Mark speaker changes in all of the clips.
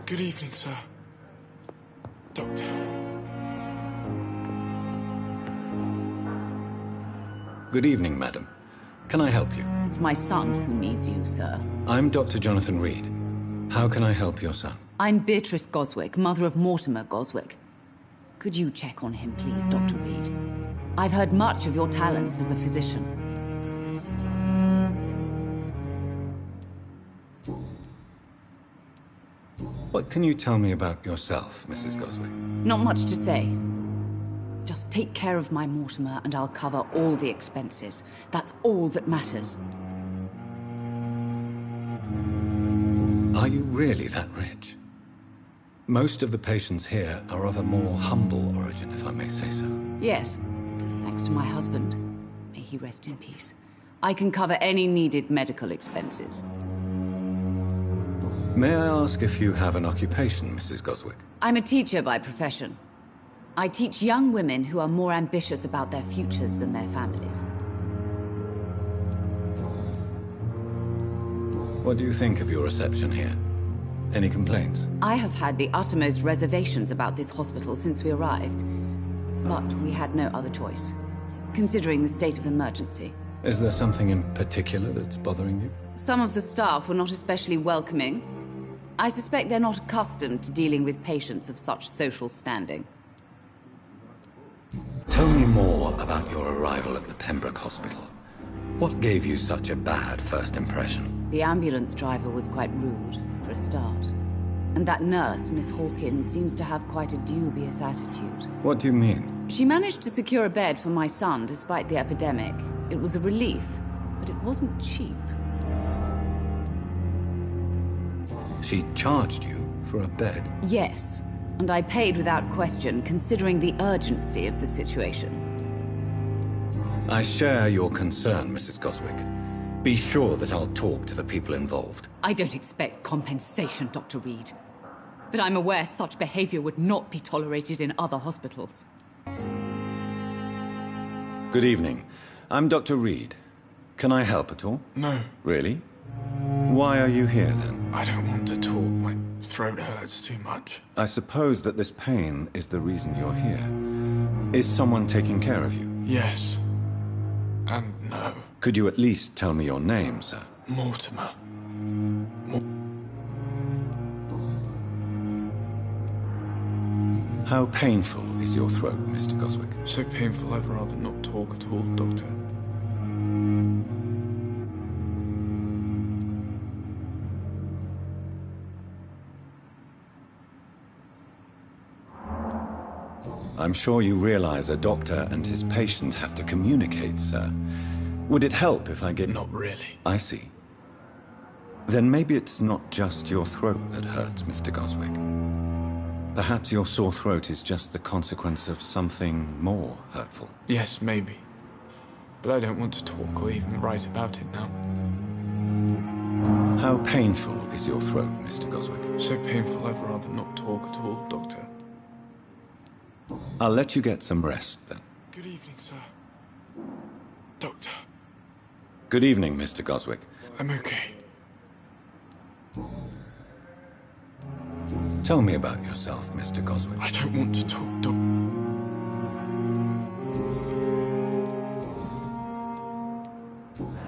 Speaker 1: Good evening, sir. Doctor.
Speaker 2: Good evening, madam. Can I help you?
Speaker 3: It's my son who needs you, sir.
Speaker 2: I'm Dr. Jonathan Reed. How can I help your son?
Speaker 3: I'm Beatrice Goswick, mother of Mortimer Goswick. Could you check on him, please, Dr. Reed? I've heard much of your talents as a physician.
Speaker 2: What can you tell me about yourself, Mrs. Goswick?
Speaker 3: Not much to say. Just take care of my Mortimer and I'll cover all the expenses. That's all that matters.
Speaker 2: Are you really that rich? Most of the patients here are of a more humble origin, if I may say so.
Speaker 3: Yes, thanks to my husband. May he rest in peace. I can cover any needed medical expenses.
Speaker 2: May I ask if you have an occupation, Mrs. Goswick?
Speaker 3: I'm a teacher by profession. I teach young women who are more ambitious about their futures than their families.
Speaker 2: What do you think of your reception here? Any complaints?
Speaker 3: I have had the uttermost reservations about this hospital since we arrived. But we had no other choice, considering the state of emergency.
Speaker 2: Is there something in particular that's bothering you?
Speaker 3: Some of the staff were not especially welcoming. I suspect they're not accustomed to dealing with patients of such social standing.
Speaker 2: Tell me more about your arrival at the Pembroke Hospital. What gave you such a bad first impression?
Speaker 3: The ambulance driver was quite rude, for a start. And that nurse, Miss Hawkins, seems to have quite a dubious attitude.
Speaker 2: What do you mean?
Speaker 3: She managed to secure a bed for my son despite the epidemic. It was a relief, but it wasn't cheap.
Speaker 2: She charged you for a bed?
Speaker 3: Yes, and I paid without question, considering the urgency of the situation.
Speaker 2: I share your concern, Mrs. Goswick. Be sure that I'll talk to the people involved.
Speaker 3: I don't expect compensation, Dr. Reed. But I'm aware such behavior would not be tolerated in other hospitals.
Speaker 2: Good evening. I'm Dr. Reed. Can I help at all?
Speaker 1: No.
Speaker 2: Really? Why are you here, then?
Speaker 1: I don't want to talk. My throat hurts too much.
Speaker 2: I suppose that this pain is the reason you're here. Is someone taking care of you?
Speaker 1: Yes. And no.
Speaker 2: Could you at least tell me your name, sir?
Speaker 1: Mortimer.
Speaker 2: How painful is your throat, Mr. Goswick?
Speaker 1: So painful I'd rather not talk at all, Doctor.
Speaker 2: I'm sure you realize a doctor and his patient have to communicate, sir. Would it help if I get...
Speaker 1: Not really.
Speaker 2: I see. Then maybe it's not just your throat that hurts, Mr. Goswick. Perhaps your sore throat is just the consequence of something more hurtful.
Speaker 1: Yes, maybe. But I don't want to talk or even write about it now.
Speaker 2: How painful is your throat, Mr. Goswick?
Speaker 1: So painful I'd rather not talk at all, Doctor.
Speaker 2: I'll let you get some rest, then.
Speaker 1: Good evening, sir. Doctor.
Speaker 2: Good evening, Mr. Goswick.
Speaker 1: I'm okay.
Speaker 2: Tell me about yourself, Mr. Goswick.
Speaker 1: I don't want to talk, Doctor.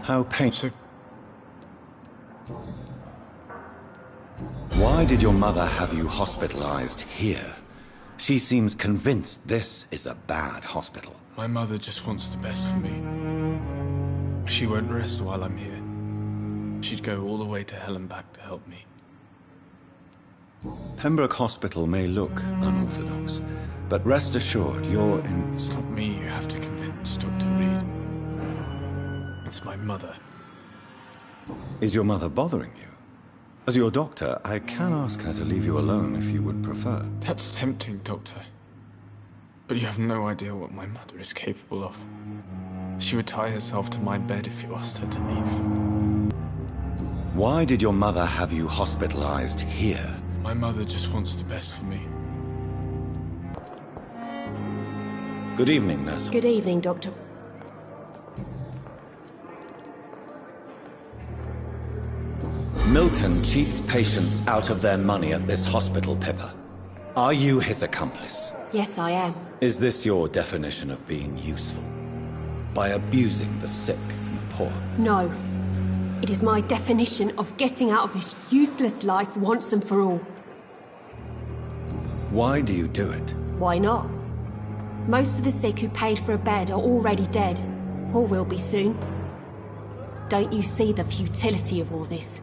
Speaker 2: How painful...
Speaker 1: So...
Speaker 2: Why did your mother have you hospitalized here? She seems convinced this is a bad hospital.
Speaker 1: My mother just wants the best for me. She won't rest while I'm here. She'd go all the way to hell and back to help me.
Speaker 2: Pembroke Hospital may look unorthodox, but rest assured you're in...
Speaker 1: It's not me you have to convince, Dr. Reed. It's my mother.
Speaker 2: Is your mother bothering you? As your doctor, I can ask her to leave you alone if you would prefer.
Speaker 1: That's tempting, Doctor. But you have no idea what my mother is capable of. She would tie herself to my bed if you asked her to leave.
Speaker 2: Why did your mother have you hospitalized here?
Speaker 1: My mother just wants the best for me.
Speaker 2: Good evening, nurse.
Speaker 4: Good evening, Doctor.
Speaker 2: Milton cheats patients out of their money at this hospital, Pippa. Are you his accomplice?
Speaker 4: Yes, I am.
Speaker 2: Is this your definition of being useful? By abusing the sick and poor?
Speaker 4: No. It is my definition of getting out of this useless life once and for all.
Speaker 2: Why do you do it?
Speaker 4: Why not? Most of the sick who paid for a bed are already dead, or will be soon. Don't you see the futility of all this?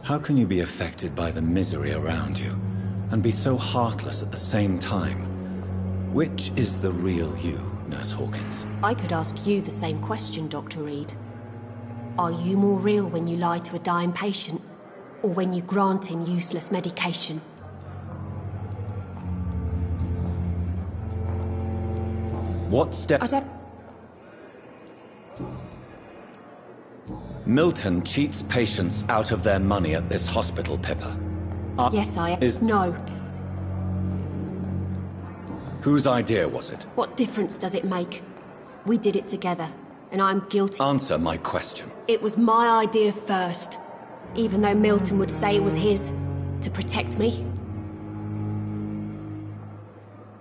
Speaker 2: How can you be affected by the misery around you, and be so heartless at the same time? Which is the real you, Nurse Hawkins?
Speaker 4: I could ask you the same question, Dr. Reed. Are you more real when you lie to a dying patient, or when you grant him useless medication?
Speaker 2: What step...
Speaker 4: I don't...
Speaker 2: Milton cheats patients out of their money at this hospital, Pippa.
Speaker 4: Yes, I...
Speaker 2: Is...
Speaker 4: No.
Speaker 2: Whose idea was it?
Speaker 4: What difference does it make? We did it together, and I'm guilty.
Speaker 2: Answer my question.
Speaker 4: It was my idea first, even though Milton would say it was his, to protect me.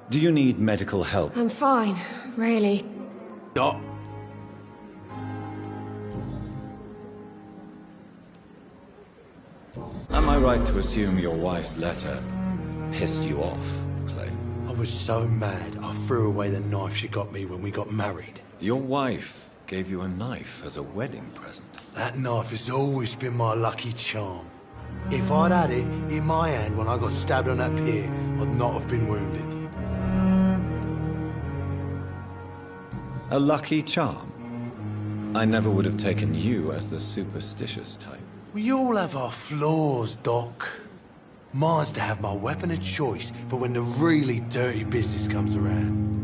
Speaker 2: Do you need medical help?
Speaker 4: I'm fine, really.
Speaker 2: Doc. Am I right to assume your wife's letter pissed you off, Clay?
Speaker 5: I was so mad, I threw away the knife she got me when we got married.
Speaker 2: Your wife gave you a knife as a wedding present.
Speaker 5: That knife has always been my lucky charm. If I'd had it in my hand when I got stabbed on that pier, I'd not have been wounded.
Speaker 2: A lucky charm? I never would have taken you as the superstitious type.
Speaker 5: We all have our flaws, Doc. Mine's to have my weapon of choice for when the really dirty business comes around.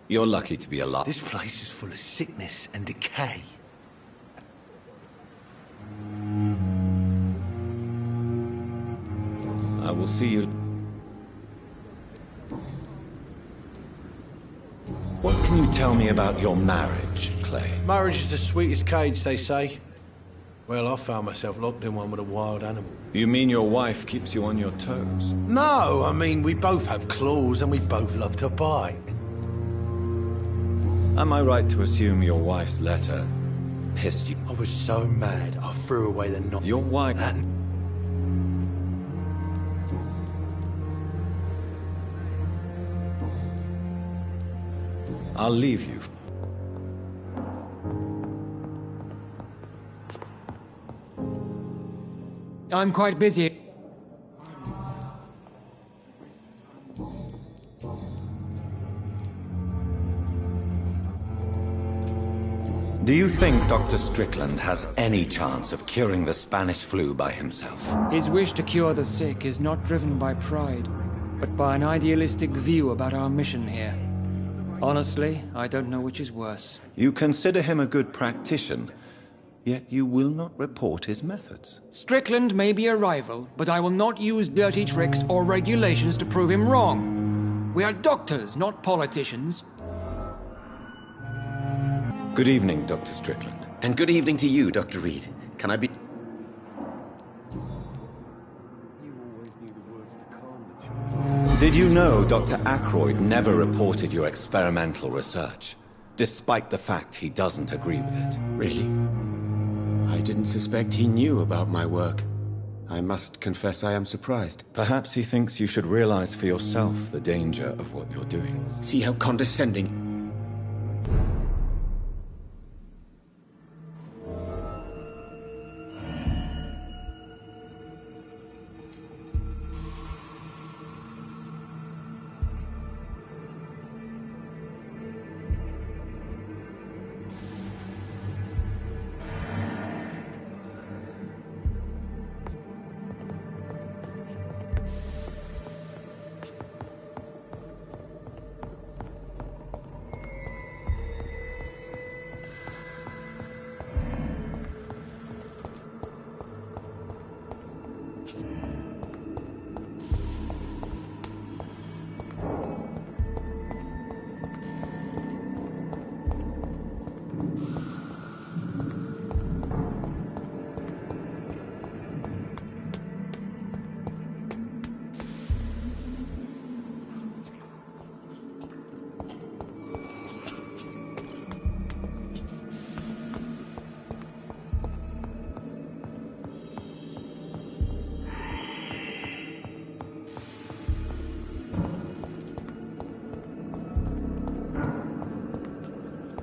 Speaker 2: You're lucky to be alive.
Speaker 5: This place is full of sickness and decay.
Speaker 2: I will see you. What can you tell me about your marriage, Clay?
Speaker 5: Marriage is the sweetest cage, they say. Well, I found myself locked in one with a wild animal.
Speaker 2: You mean your wife keeps you on your toes?
Speaker 5: No, I mean, we both have claws and we both love to bite.
Speaker 2: Am I right to assume your wife's letter pissed you?
Speaker 5: I was so mad, I threw away the knife.
Speaker 2: Your wife... I'll leave you.
Speaker 6: I'm quite busy.
Speaker 2: Do you think Dr. Strickland has any chance of curing the Spanish flu by himself?
Speaker 6: His wish to cure the sick is not driven by pride, but by an idealistic view about our mission here. Honestly, I don't know which is worse.
Speaker 2: You consider him a good practitioner, yet you will not report his methods.
Speaker 6: Strickland may be a rival, but I will not use dirty tricks or regulations to prove him wrong. We are doctors, not politicians.
Speaker 2: Good evening, Dr. Strickland.
Speaker 7: And good evening to you, Dr. Reed. Can I be...
Speaker 2: Did you know Dr. Aykroyd never reported your experimental research, despite the fact he doesn't agree with it?
Speaker 7: Really? I didn't suspect he knew about my work. I must confess I am surprised.
Speaker 2: Perhaps he thinks you should realize for yourself the danger of what you're doing.
Speaker 7: See how condescending...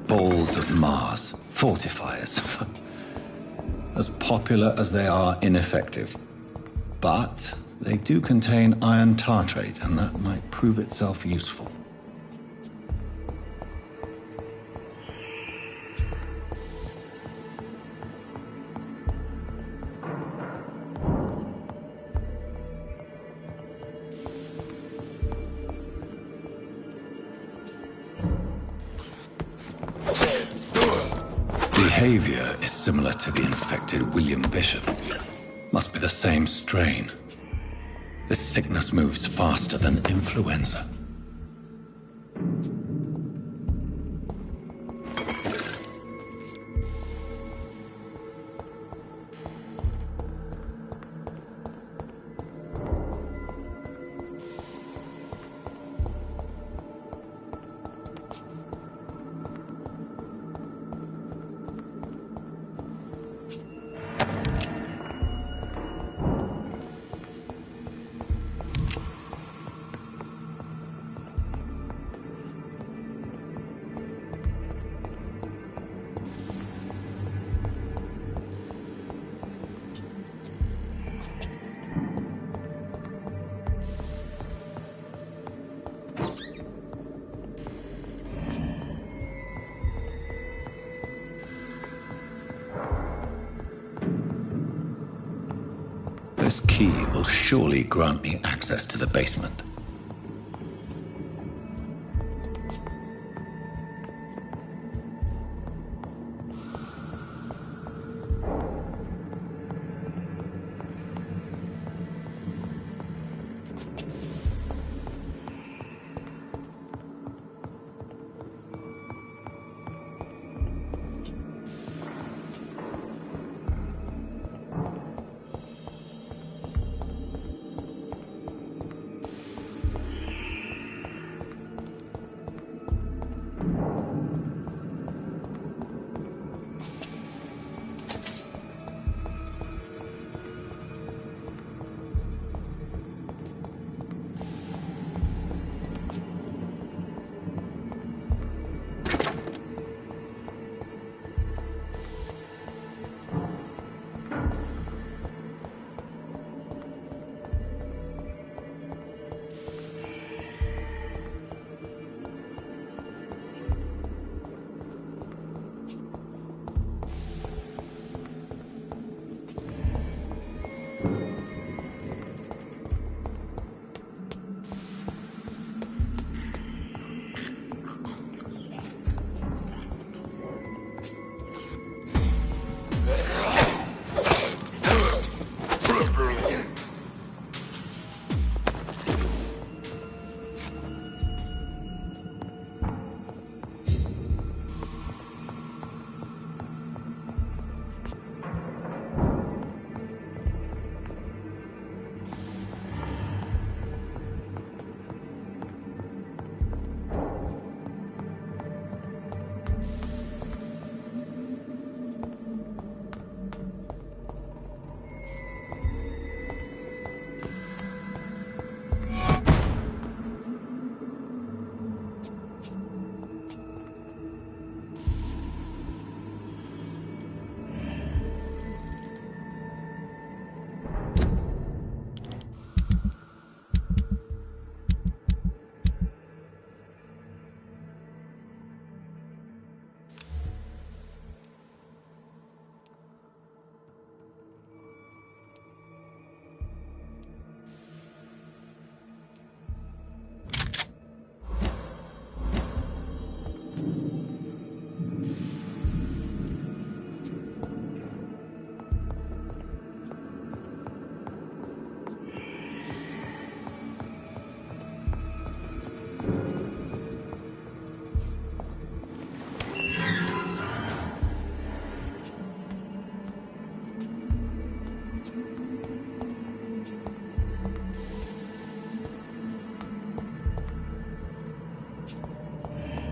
Speaker 2: balls of Mars. Fortifiers. As popular as they are ineffective. But they do contain iron tartrate, and that might prove itself useful. Behavior is similar to the infected William Bishop. Must be the same strain. This sickness moves faster than influenza. This key will surely grant me access to the basement.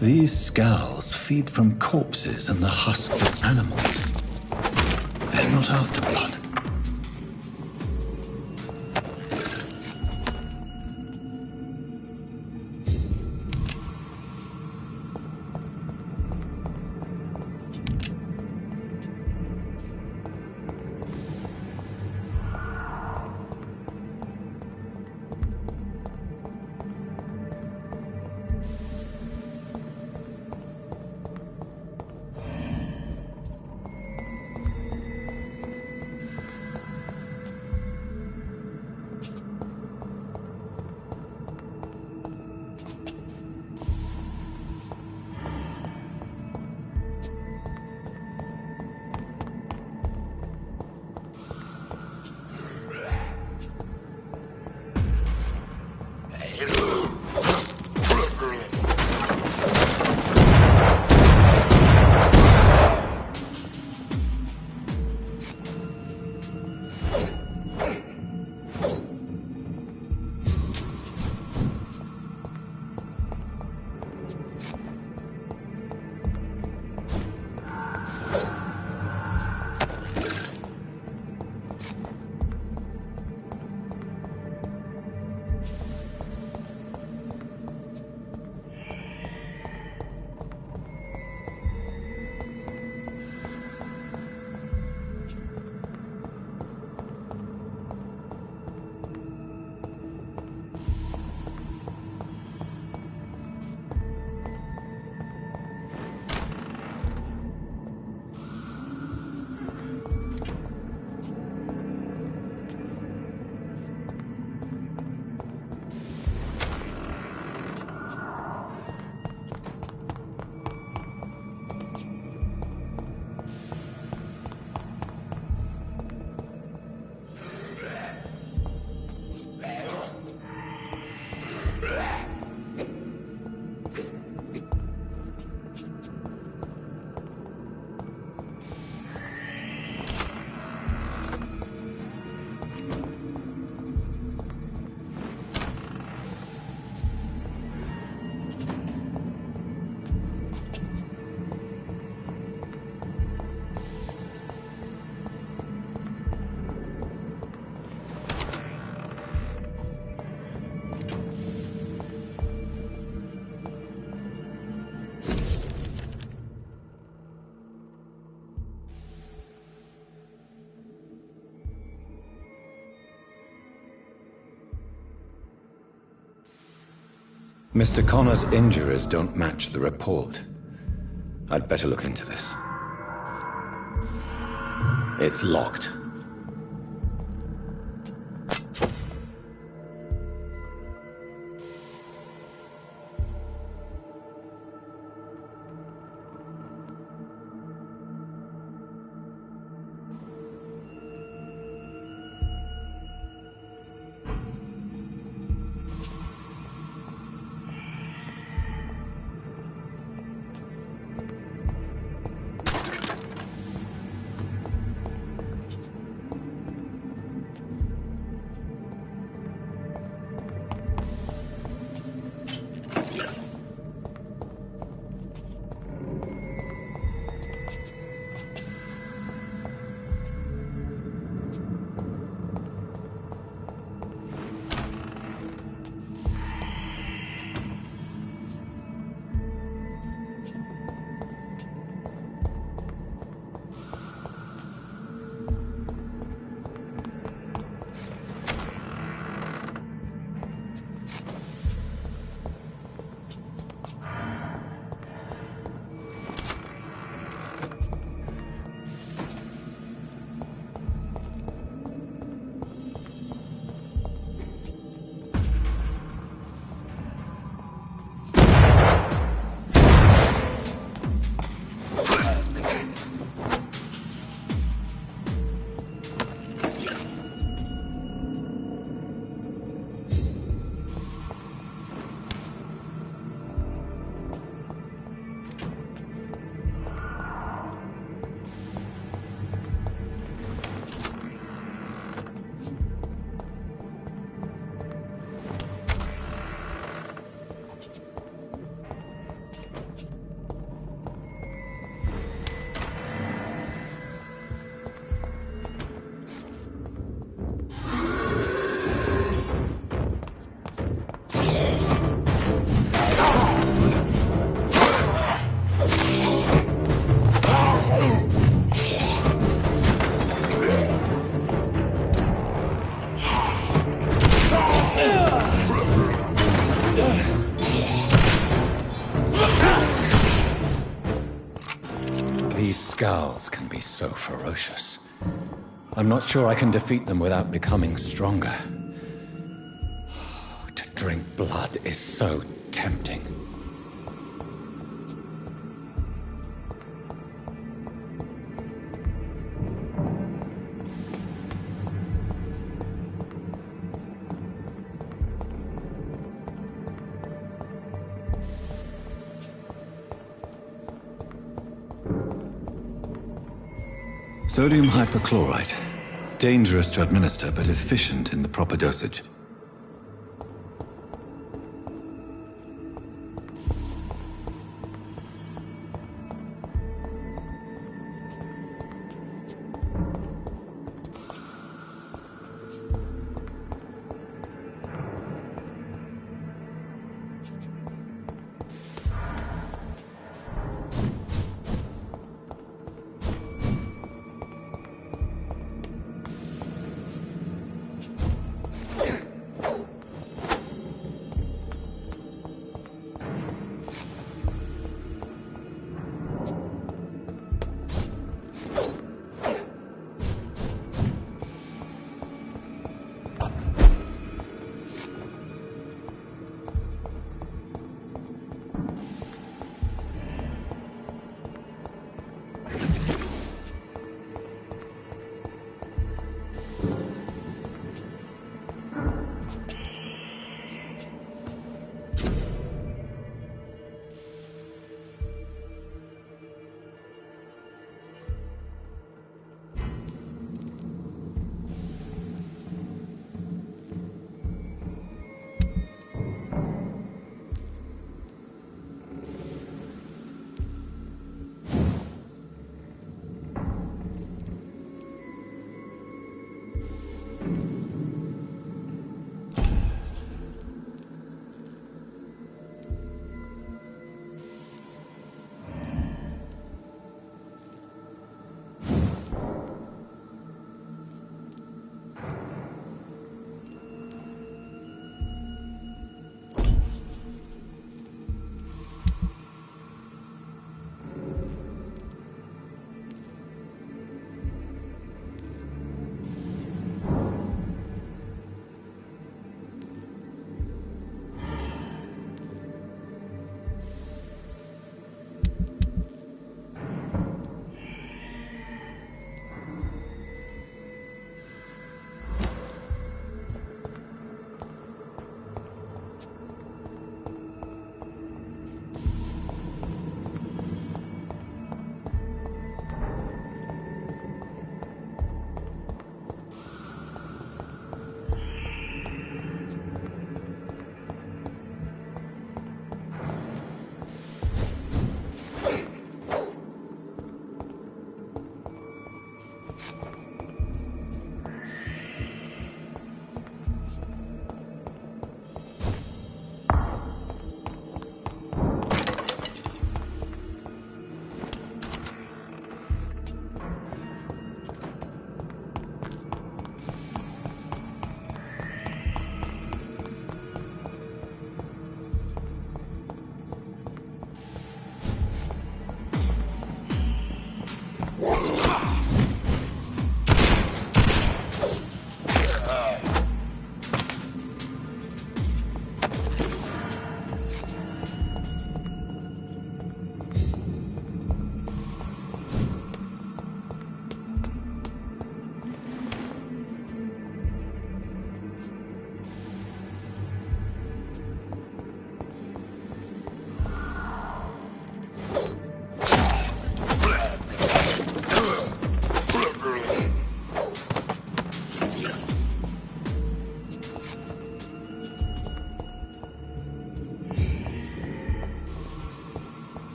Speaker 2: These scowls feed from corpses and the husks of animals. They're not after blood. Mr. Connor's injuries don't match the report. I'd better look into this. It's locked. These scowls can be so ferocious. I'm not sure I can defeat them without becoming stronger. To drink blood is so tempting. Sodium hypochlorite. Dangerous to administer, but efficient in the proper dosage.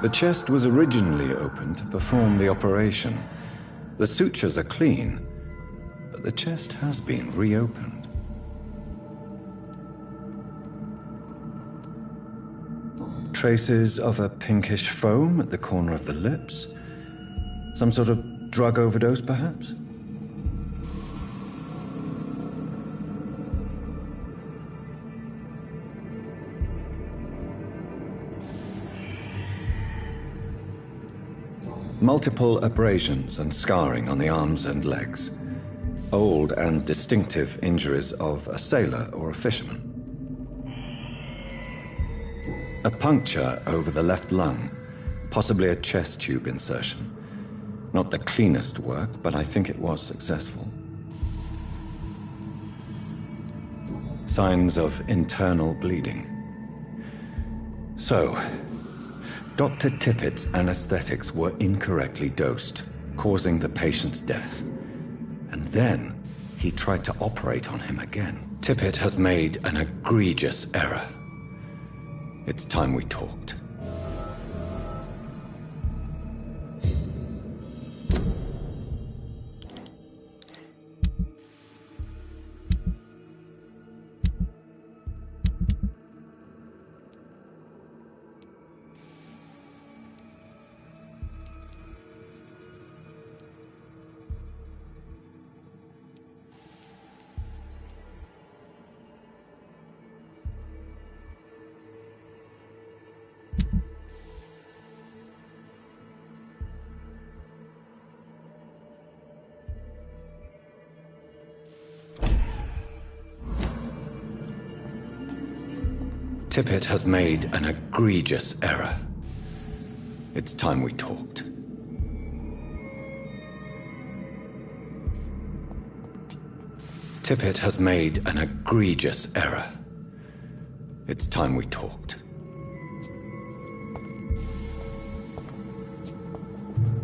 Speaker 2: The chest was originally opened to perform the operation. The sutures are clean, but the chest has been reopened. Traces of a pinkish foam at the corner of the lips. Some sort of drug overdose, perhaps? Multiple abrasions and scarring on the arms and legs. Old and distinctive injuries of a sailor or a fisherman. A puncture over the left lung, possibly a chest tube insertion. Not the cleanest work, but I think it was successful. Signs of internal bleeding. So, Dr. Tippett's anesthetics were incorrectly dosed, causing the patient's death. And then, he tried to operate on him again. Tippett has made an egregious error. It's time we talked. Tippett has made an egregious error. It's time we talked. Tippett has made an egregious error. It's time we talked.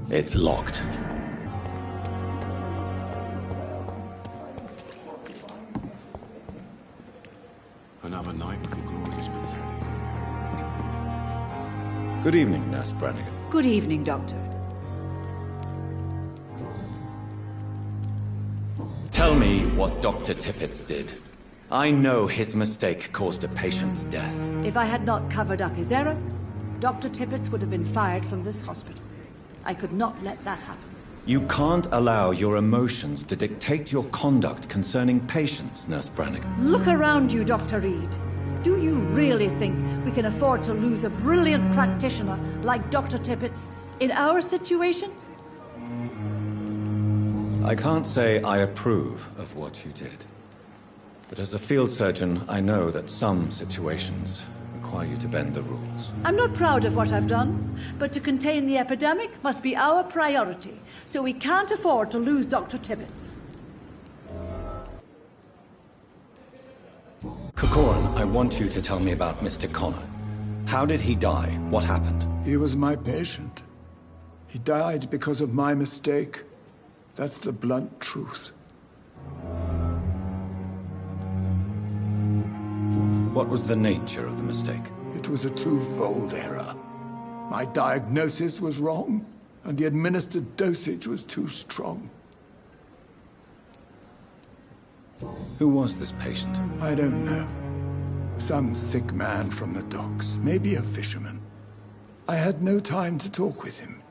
Speaker 2: It's locked.
Speaker 5: Another night with the glorious Prince.
Speaker 2: Good evening, Nurse Brannigan.
Speaker 8: Good evening, Doctor.
Speaker 2: Tell me what Dr. Tippett did. I know his mistake caused a patient's death.
Speaker 8: If I had not covered up his error, Dr. Tippett would have been fired from this hospital. I could not let that happen.
Speaker 2: You can't allow your emotions to dictate your conduct concerning patients, Nurse Brannigan.
Speaker 8: Look around you, Dr. Reed. Do you really think we can afford to lose a brilliant practitioner like Dr. Tippett's in our situation?
Speaker 2: I can't say I approve of what you did. But as a field surgeon, I know that some situations require you to bend the rules.
Speaker 8: I'm not proud of what I've done, but to contain the epidemic must be our priority, so we can't afford to lose Dr. Tippett.
Speaker 2: Corcoran, I want you to tell me about Mr. Connor. How did he die? What happened?
Speaker 9: He was my patient. He died because of my mistake. That's the blunt truth.
Speaker 2: What was the nature of the mistake?
Speaker 9: It was a twofold error. My diagnosis was wrong, and the administered dosage was too strong.
Speaker 2: Who was this patient?
Speaker 9: I don't know. Some sick man from the docks, maybe a fisherman. I had no time to talk with him.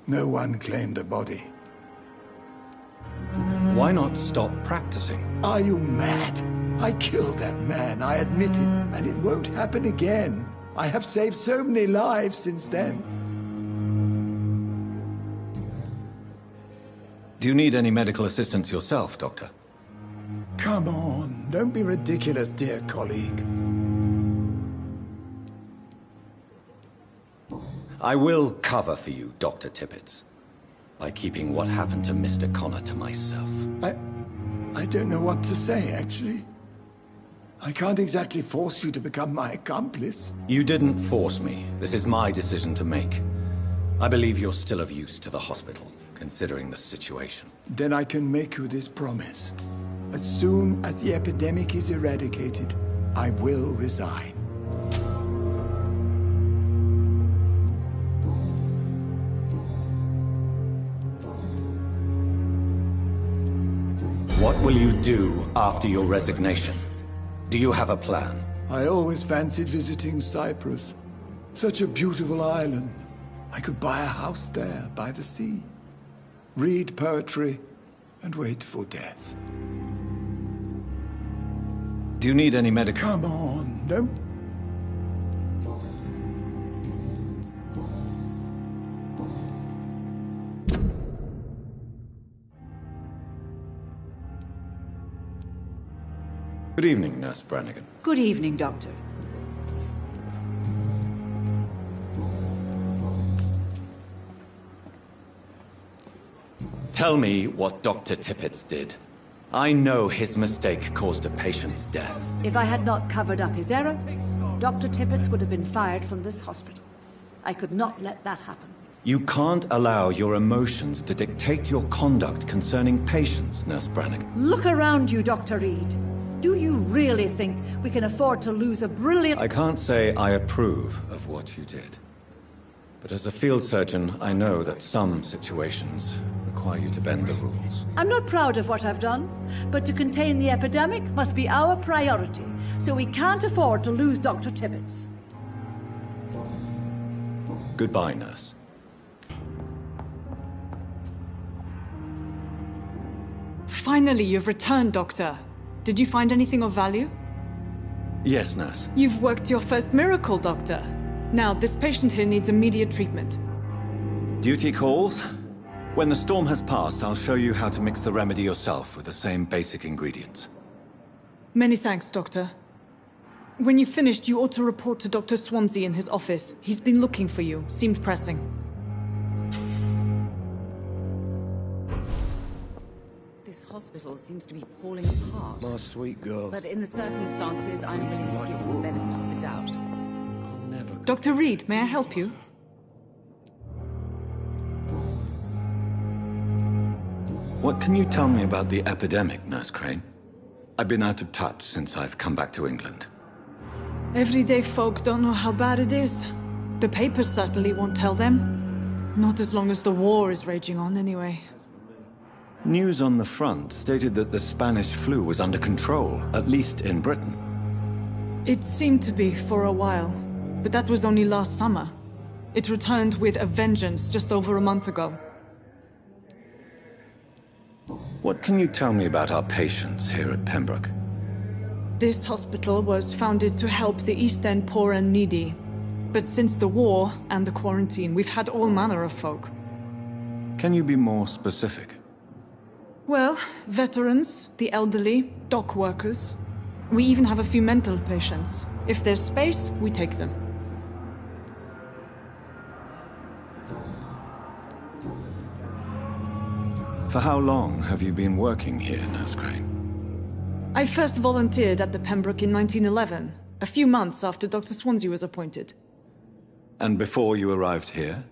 Speaker 9: No one claimed a body.
Speaker 2: Why not stop practicing?
Speaker 9: Are you mad? I killed that man, I admit it, and it won't happen again. I have saved so many lives since then.
Speaker 2: Do you need any medical assistance yourself, Doctor?
Speaker 9: Come on, don't be ridiculous, dear colleague.
Speaker 2: I will cover for you, Dr. Tippett, by keeping what happened to Mr. Connor to myself.
Speaker 9: I don't know what to say, actually. I can't exactly force you to become my accomplice.
Speaker 2: You didn't force me. This is my decision to make. I believe you're still of use to the hospital, considering the situation.
Speaker 9: Then I can make you this promise. As soon as the epidemic is eradicated, I will resign.
Speaker 2: What will you do after your resignation? Do you have a plan?
Speaker 9: I always fancied visiting Cyprus. Such a beautiful island. I could buy a house there, by the sea. Read poetry, and wait for death.
Speaker 2: Do you need any medical?
Speaker 9: Come on, don't...
Speaker 2: Good evening, Nurse Brannigan.
Speaker 8: Good evening, Doctor.
Speaker 2: Tell me what Dr. Tippett did. I know his mistake caused a patient's death.
Speaker 8: If I had not covered up his error, Dr. Tippett would have been fired from this hospital. I could not let that happen.
Speaker 2: You can't allow your emotions to dictate your conduct concerning patients, Nurse Brannigan.
Speaker 8: Look around you, Dr. Reed. Do you really think we can afford to lose a brilliant...
Speaker 2: I can't say I approve of what you did. But as a field surgeon, I know that some situations require you to bend the rules.
Speaker 8: I'm not proud of what I've done, but to contain the epidemic must be our priority, so we can't afford to lose Dr. Tippett.
Speaker 2: Goodbye, nurse.
Speaker 10: Finally, you've returned, Doctor. Did you find anything of value?
Speaker 2: Yes, nurse.
Speaker 10: You've worked your first miracle, Doctor. Now, this patient here needs immediate treatment.
Speaker 2: Duty calls. When the storm has passed, I'll show you how to mix the remedy yourself with the same basic ingredients.
Speaker 10: Many thanks, Doctor. When you've finished, you ought to report to Dr. Swansea in his office. He's been looking for you. Seemed pressing.
Speaker 3: This hospital seems to be falling apart.
Speaker 5: My sweet girl.
Speaker 3: But in the circumstances, I'm willing to give you the benefit of the doubt.
Speaker 10: Dr. Reed, may I help you?
Speaker 2: What can you tell me about the epidemic, Nurse Crane? I've been out of touch since I've come back to England.
Speaker 10: Everyday folk don't know how bad it is. The papers certainly won't tell them. Not as long as the war is raging on, anyway.
Speaker 2: News on the front stated that the Spanish flu was under control, at least in Britain.
Speaker 10: It seemed to be for a while, but that was only last summer. It returned with a vengeance just over a month ago.
Speaker 2: What can you tell me about our patients here at Pembroke?
Speaker 10: This hospital was founded to help the East End poor and needy. But since the war and the quarantine, we've had all manner of folk.
Speaker 2: Can you be more specific?
Speaker 10: Well, veterans, the elderly, dock workers. We even have a few mental patients. If there's space, we take them.
Speaker 2: For how long have you been working here, Nurse Crane?
Speaker 10: I first volunteered at the Pembroke in 1911, a few months after Dr. Swansea was appointed.
Speaker 2: And before you arrived here?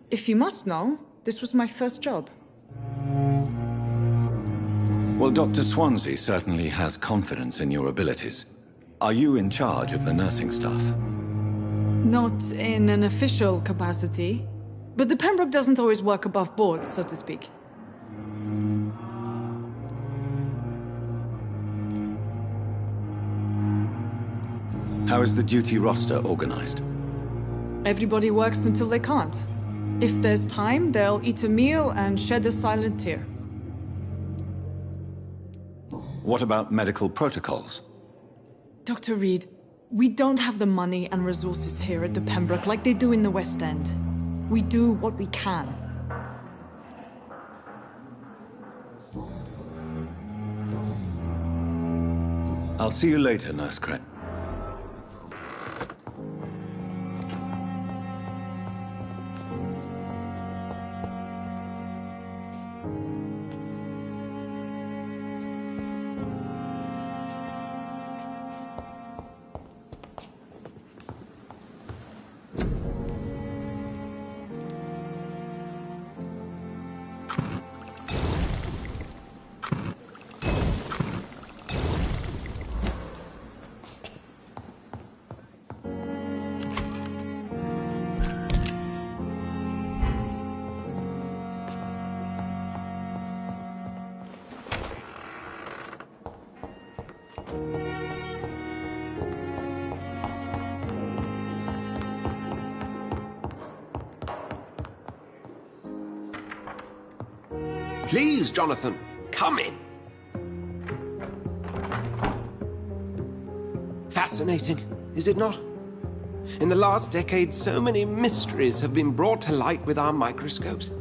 Speaker 10: If you must know, this was my first job.
Speaker 2: Well, Dr. Swansea certainly has confidence in your abilities. Are you in charge of the nursing staff?
Speaker 10: Not in an official capacity, but the Pembroke doesn't always work above board, so to speak.
Speaker 2: How is the duty roster organized?
Speaker 10: Everybody works until they can't. If there's time, they'll eat a meal and shed a silent tear.
Speaker 2: What about medical protocols?
Speaker 10: Dr. Reed, we don't have the money and resources here at the Pembroke like they do in the West End. We do what we can.
Speaker 2: I'll see you later, Nurse Crane.
Speaker 7: Please, Jonathan, come in. Fascinating, is it not? In the last decade, so many mysteries have been brought to light with our microscopes.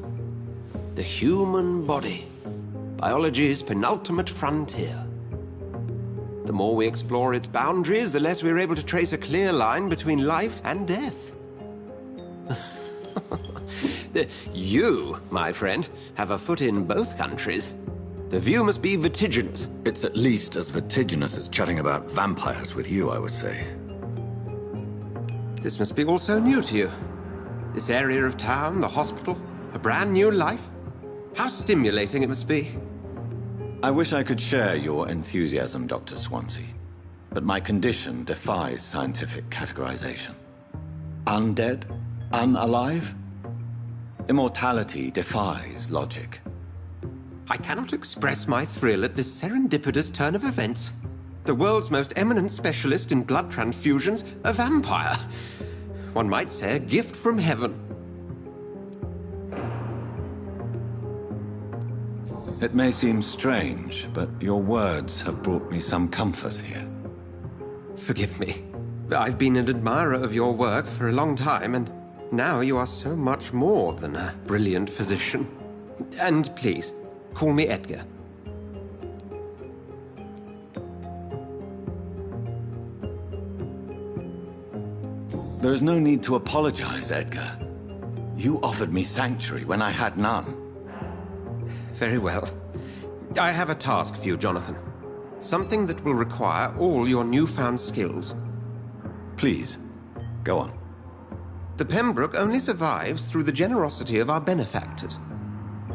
Speaker 7: The human body, biology's penultimate frontier. The more we explore its boundaries, the less we're able to trace a clear line between life and death. You, my friend, have a foot in both countries. The view must be vertiginous.
Speaker 2: It's at least as vertiginous as chatting about vampires with you, I would say.
Speaker 7: This must be all so new to you. This area of town, the hospital, a brand new life. How stimulating it must be.
Speaker 2: I wish I could share your enthusiasm, Dr. Swansea. But my condition defies scientific categorization. Undead? Unalive? Immortality defies logic.
Speaker 7: I cannot express my thrill at this serendipitous turn of events. The world's most eminent specialist in blood transfusions, a vampire. One might say a gift from heaven.
Speaker 2: It may seem strange, but your words have brought me some comfort here.
Speaker 7: Forgive me. I've been an admirer of your work for a long time, and now you are so much more than a brilliant physician. And please, call me Edgar.
Speaker 2: There is no need to apologize, Edgar. You offered me sanctuary when I had none.
Speaker 7: Very well. I have a task for you, Jonathan. Something that will require all your newfound skills.
Speaker 2: Please, go on.
Speaker 7: The Pembroke only survives through the generosity of our benefactors.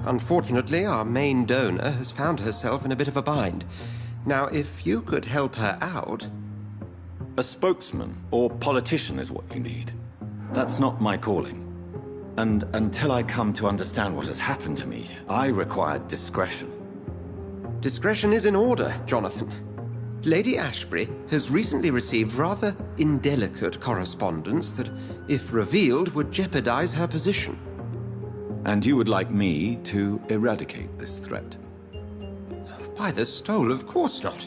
Speaker 7: Unfortunately, our main donor has found herself in a bit of a bind. Now, if you could help her out...
Speaker 2: A spokesman or politician is what you need. That's not my calling. And until I come to understand what has happened to me, I require discretion.
Speaker 7: Discretion is in order, Jonathan. Lady Ashbury has recently received rather indelicate correspondence that, if revealed, would jeopardize her position.
Speaker 2: And you would like me to eradicate this threat?
Speaker 7: By the stole, of course not.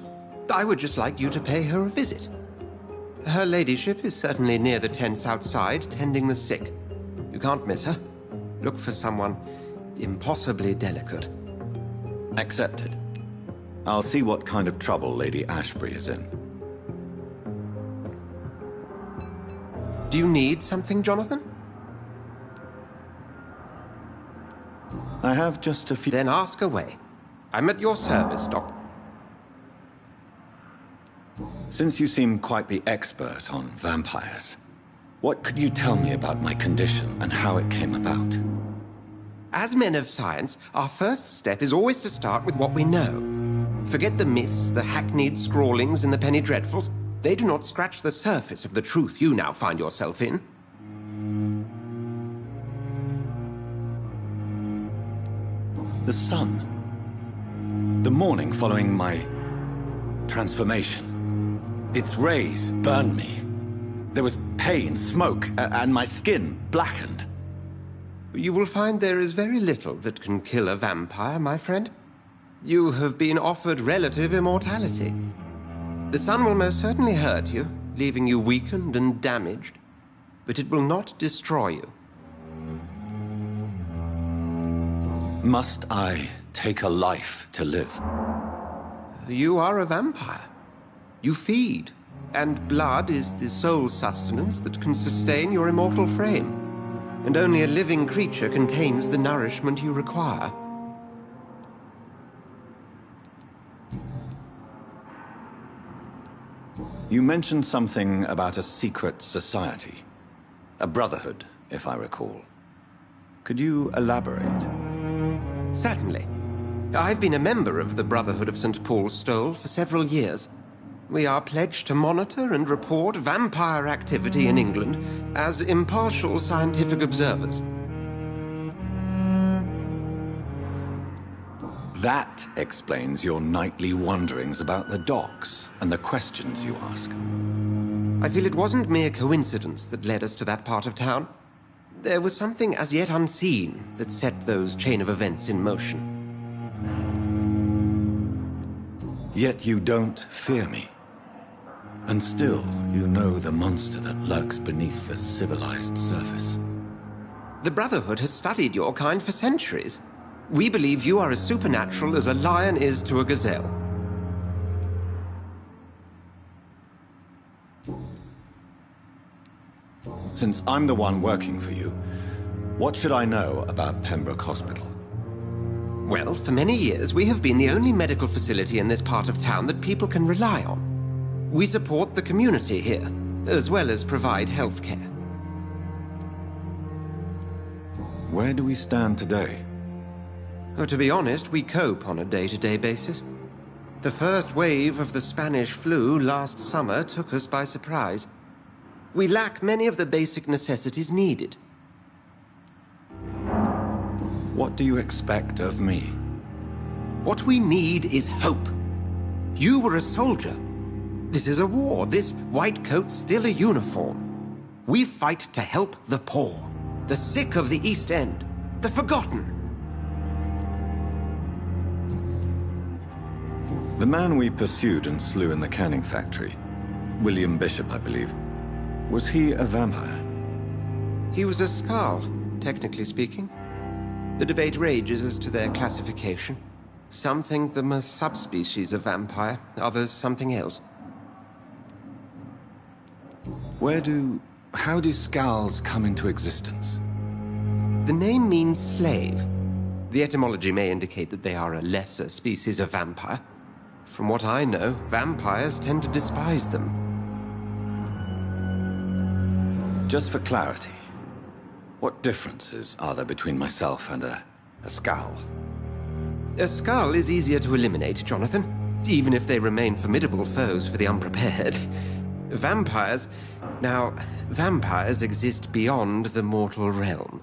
Speaker 7: I would just like you to pay her a visit. Her ladyship is certainly near the tents outside, tending the sick. You can't miss her. Look for someone impossibly delicate.
Speaker 2: Accepted. I'll see what kind of trouble Lady Ashbury is in.
Speaker 7: Do you need something, Jonathan?
Speaker 2: I have just a few...
Speaker 7: Then ask away. I'm at your service, Doctor.
Speaker 2: Since you seem quite the expert on vampires, what could you tell me about my condition and how it came about?
Speaker 7: As men of science, our first step is always to start with what we know. Forget the myths, the hackneyed scrawlings in the penny dreadfuls. They do not scratch the surface of the truth you now find yourself in.
Speaker 2: The sun. The morning following my transformation. Its rays burned me. There was pain, smoke, and my skin blackened.
Speaker 7: You will find there is very little that can kill a vampire, my friend. You have been offered relative immortality. The sun will most certainly hurt you, leaving you weakened and damaged, but it will not destroy you.
Speaker 2: Must I take a life to live?
Speaker 7: You are a vampire. You feed, and blood is the sole sustenance that can sustain your immortal frame. And only a living creature contains the nourishment you require.
Speaker 2: You mentioned something about a secret society. A brotherhood, if I recall. Could you elaborate?
Speaker 7: Certainly. I've been a member of the Brotherhood of St. Paul's Stole for several years. We are pledged to monitor and report vampire activity in England as impartial scientific observers.
Speaker 2: That explains your nightly wanderings about the docks and the questions you ask.
Speaker 7: I feel it wasn't mere coincidence that led us to that part of town. There was something as yet unseen that set those chain of events in motion.
Speaker 2: Yet you don't fear me. And still, you know the monster that lurks beneath the civilized surface.
Speaker 7: The Brotherhood has studied your kind for centuries. We believe you are as supernatural as a lion is to a gazelle.
Speaker 2: Since I'm the one working for you, what should I know about Pembroke Hospital?
Speaker 7: Well, for many years, we have been the only medical facility in this part of town that people can rely on. We support the community here, as well as provide health care.
Speaker 2: Where do we stand today?
Speaker 7: Oh, to be honest, we cope on a day-to-day basis. The first wave of the Spanish flu last summer took us by surprise. We lack many of the basic necessities needed.
Speaker 2: What do you expect of me?
Speaker 7: What we need is hope. You were a soldier. This is a war. This white coat's still a uniform. We fight to help the poor, the sick of the East End, the forgotten.
Speaker 2: The man we pursued and slew in the canning factory, William Bishop, I believe, was he a vampire?
Speaker 7: He was a Skald, technically speaking. The debate rages as to their classification. Some think them a subspecies of vampire, others something else.
Speaker 2: How do Skalds come into existence?
Speaker 7: The name means slave. The etymology may indicate that they are a lesser species of vampire. From what I know, vampires tend to despise them.
Speaker 2: Just for clarity, what differences are there between myself and a Skald?
Speaker 7: A Skald is easier to eliminate, Jonathan, even if they remain formidable foes for the unprepared. Vampires... Now, vampires exist beyond the mortal realm.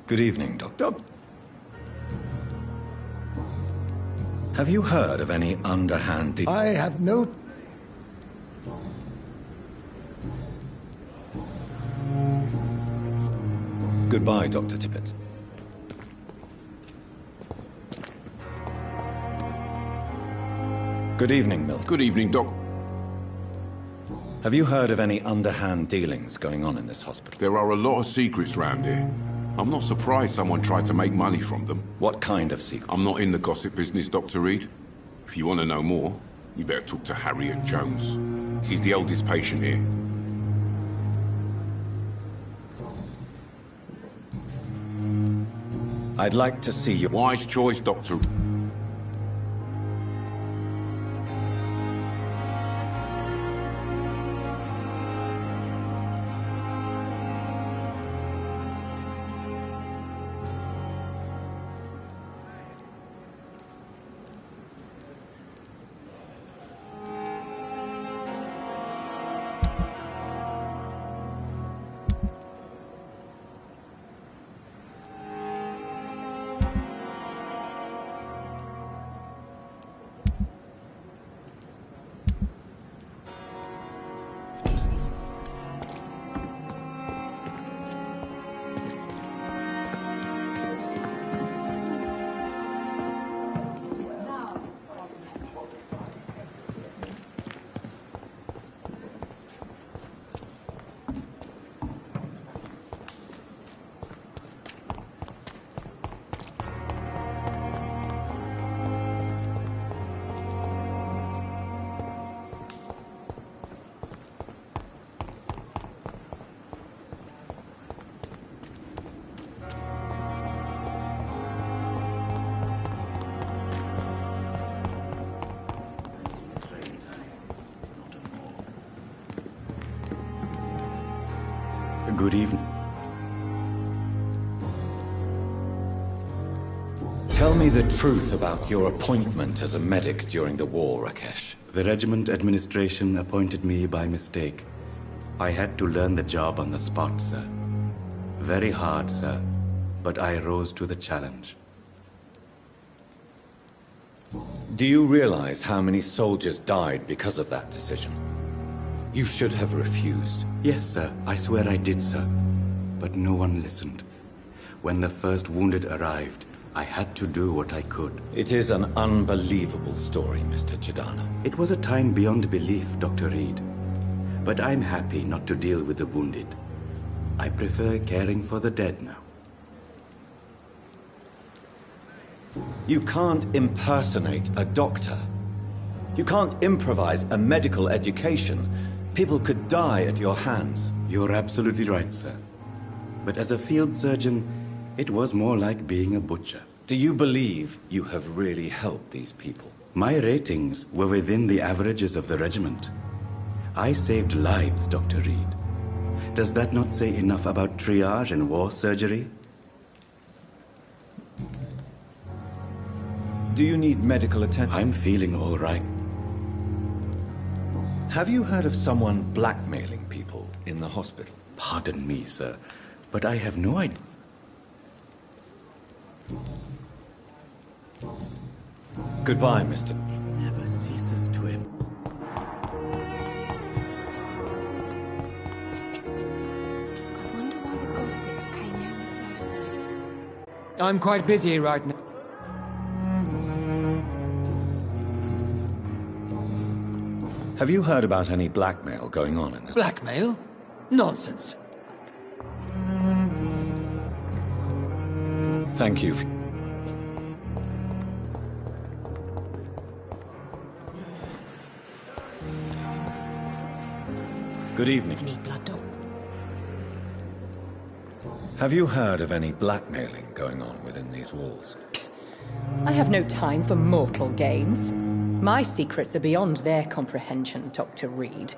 Speaker 2: Good evening, Doctor. Have you heard of any underhand
Speaker 9: I have no...
Speaker 2: Goodbye, Dr. Tippett. Good evening, Milton.
Speaker 11: Good evening, Doc.
Speaker 2: Have you heard of any underhand dealings going on in this hospital?
Speaker 11: There are a lot of secrets round here. I'm not surprised someone tried to make money from them.
Speaker 2: What kind of secret?
Speaker 11: I'm not in the gossip business, Dr. Reed. If you want to know more, you better talk to Harriet Jones. She's the oldest patient here.
Speaker 2: I'd like to see you.
Speaker 11: Wise choice, Doctor.
Speaker 2: Good evening. Tell me the truth about your appointment as a medic during the war, Rakesh.
Speaker 12: The regiment administration appointed me by mistake. I had to learn the job on the spot, sir. Very hard, sir, but I rose to the challenge.
Speaker 2: Do you realize how many soldiers died because of that decision? You should have refused.
Speaker 12: Yes, sir. I swear I did, sir. But no one listened. When the first wounded arrived, I had to do what I could.
Speaker 2: It is an unbelievable story, Mr. Chidana.
Speaker 12: It was a time beyond belief, Dr. Reed. But I'm happy not to deal with the wounded. I prefer caring for the dead now.
Speaker 2: You can't impersonate a doctor. You can't improvise a medical education. People could die at your hands.
Speaker 12: You're absolutely right, sir. But as a field surgeon, it was more like being a butcher.
Speaker 2: Do you believe you have really helped these people?
Speaker 12: My ratings were within the averages of the regiment. I saved lives, Dr. Reed. Does that not say enough about triage and war surgery?
Speaker 2: Do you need medical attention?
Speaker 12: I'm feeling all right.
Speaker 2: Have you heard of someone blackmailing people in the hospital?
Speaker 12: Pardon me, sir, but I have no idea.
Speaker 2: Goodbye, Mr.
Speaker 12: It never ceases to him.
Speaker 4: I wonder why the Goswicks came here in the first place.
Speaker 6: I'm quite busy right now.
Speaker 2: Have you heard about any blackmail going on in this?
Speaker 6: Blackmail? Nonsense.
Speaker 2: Thank you. Good evening.
Speaker 3: I need blood, Doc.
Speaker 2: Have you heard of any blackmailing going on within these walls?
Speaker 13: I have no time for mortal games. My secrets are beyond their comprehension, Dr. Reed.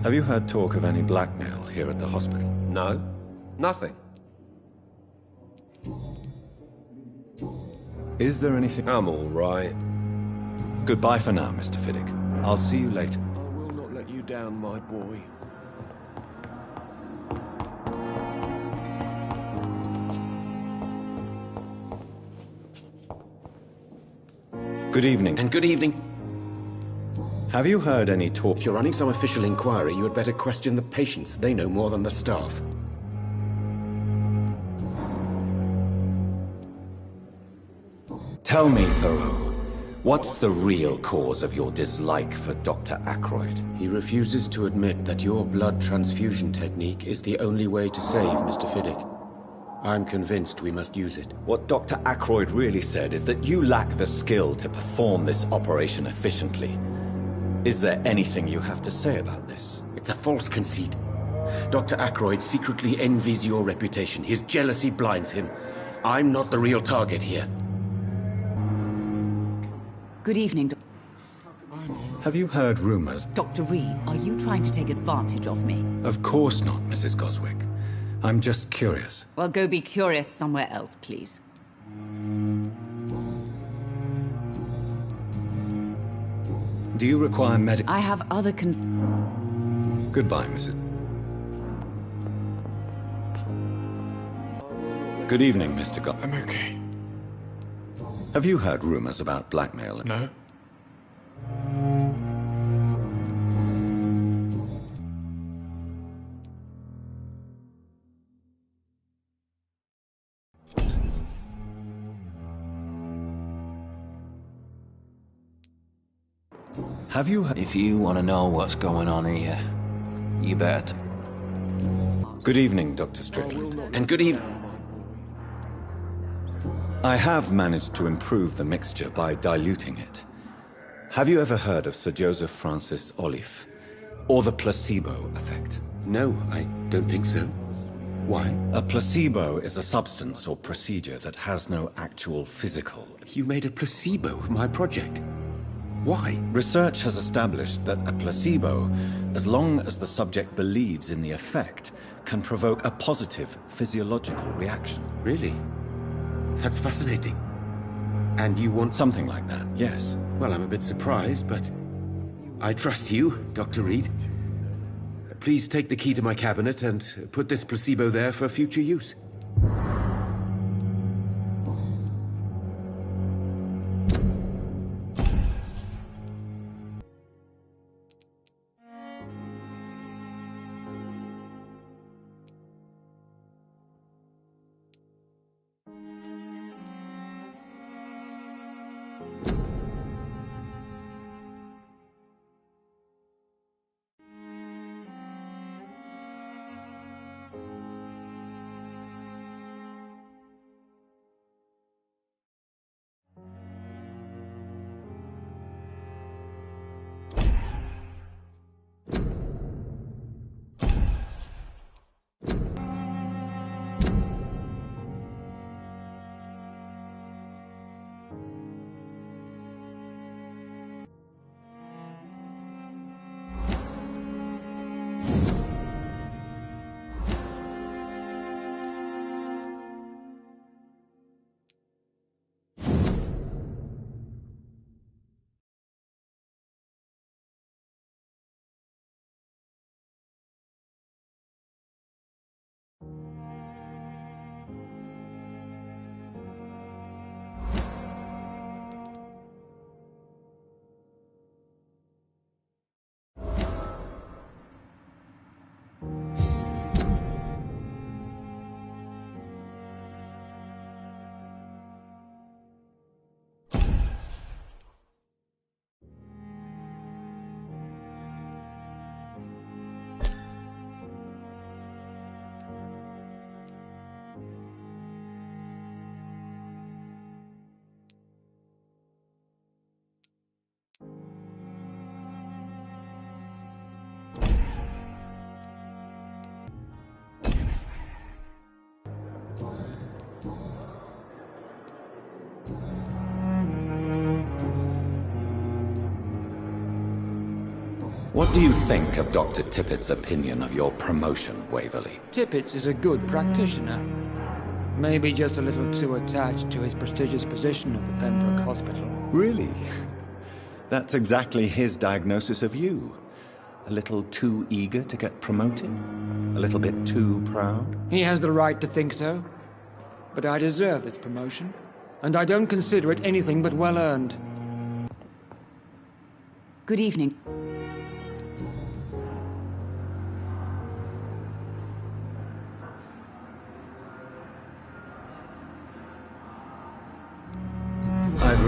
Speaker 2: Have you heard talk of any blackmail here at the hospital?
Speaker 14: No, nothing.
Speaker 2: Is there anything?
Speaker 14: I'm all right.
Speaker 2: Goodbye for now, Mr. Fiddick. I'll see you later.
Speaker 14: I will not let you down, my boy.
Speaker 2: Good evening.
Speaker 15: And good evening.
Speaker 2: Have you heard any talk?
Speaker 15: If you're running some official inquiry, you had better question the patients. They know more than the staff.
Speaker 2: Tell me, Thoreau, what's the real cause of your dislike for Dr. Ackroyd?
Speaker 15: He refuses to admit that your blood transfusion technique is the only way to save Mr. Fiddick. I'm convinced we must use it.
Speaker 2: What Dr. Ackroyd really said is that you lack the skill to perform this operation efficiently. Is there anything you have to say about this?
Speaker 15: It's a false conceit. Dr. Ackroyd secretly envies your reputation. His jealousy blinds him. I'm not the real target here.
Speaker 3: Good evening,
Speaker 2: Have you heard rumors?
Speaker 3: Dr. Reed, are you trying to take advantage of me?
Speaker 2: Of course not, Mrs. Goswick. I'm just curious.
Speaker 3: Well, go be curious somewhere else, please.
Speaker 2: Do you require medical...
Speaker 3: I have other
Speaker 2: Goodbye, Mrs. Good evening, Mr.
Speaker 1: I'm okay.
Speaker 2: Have you heard rumors about blackmail?
Speaker 1: No.
Speaker 2: Have you...
Speaker 16: If you want to know what's going on here, you bet.
Speaker 2: Good evening, Dr. Strickland.
Speaker 15: And good evening.
Speaker 2: I have managed to improve the mixture by diluting it. Have you ever heard of Sir Joseph Francis Olive? Or the placebo effect?
Speaker 15: No, I don't think so. Why?
Speaker 2: A placebo is a substance or procedure that has no actual physical...
Speaker 15: You made a placebo of my project. Why?
Speaker 2: Research has established that a placebo, as long as the subject believes in the effect, can provoke a positive physiological reaction.
Speaker 15: Really? That's fascinating. And you want...
Speaker 2: Something like that, yes.
Speaker 15: Well, I'm a bit surprised, but... I trust you, Dr. Reed. Please take the key to my cabinet and put this placebo there for future use.
Speaker 2: What do you think of Dr. Tippett's opinion of your promotion, Waverley?
Speaker 6: Tippett is a good practitioner. Maybe just a little too attached to his prestigious position at the Pembroke Hospital.
Speaker 2: Really? That's exactly his diagnosis of you. A little too eager to get promoted? A little bit too proud?
Speaker 6: He has the right to think so. But I deserve this promotion. And I don't consider it anything but well-earned.
Speaker 3: Good evening.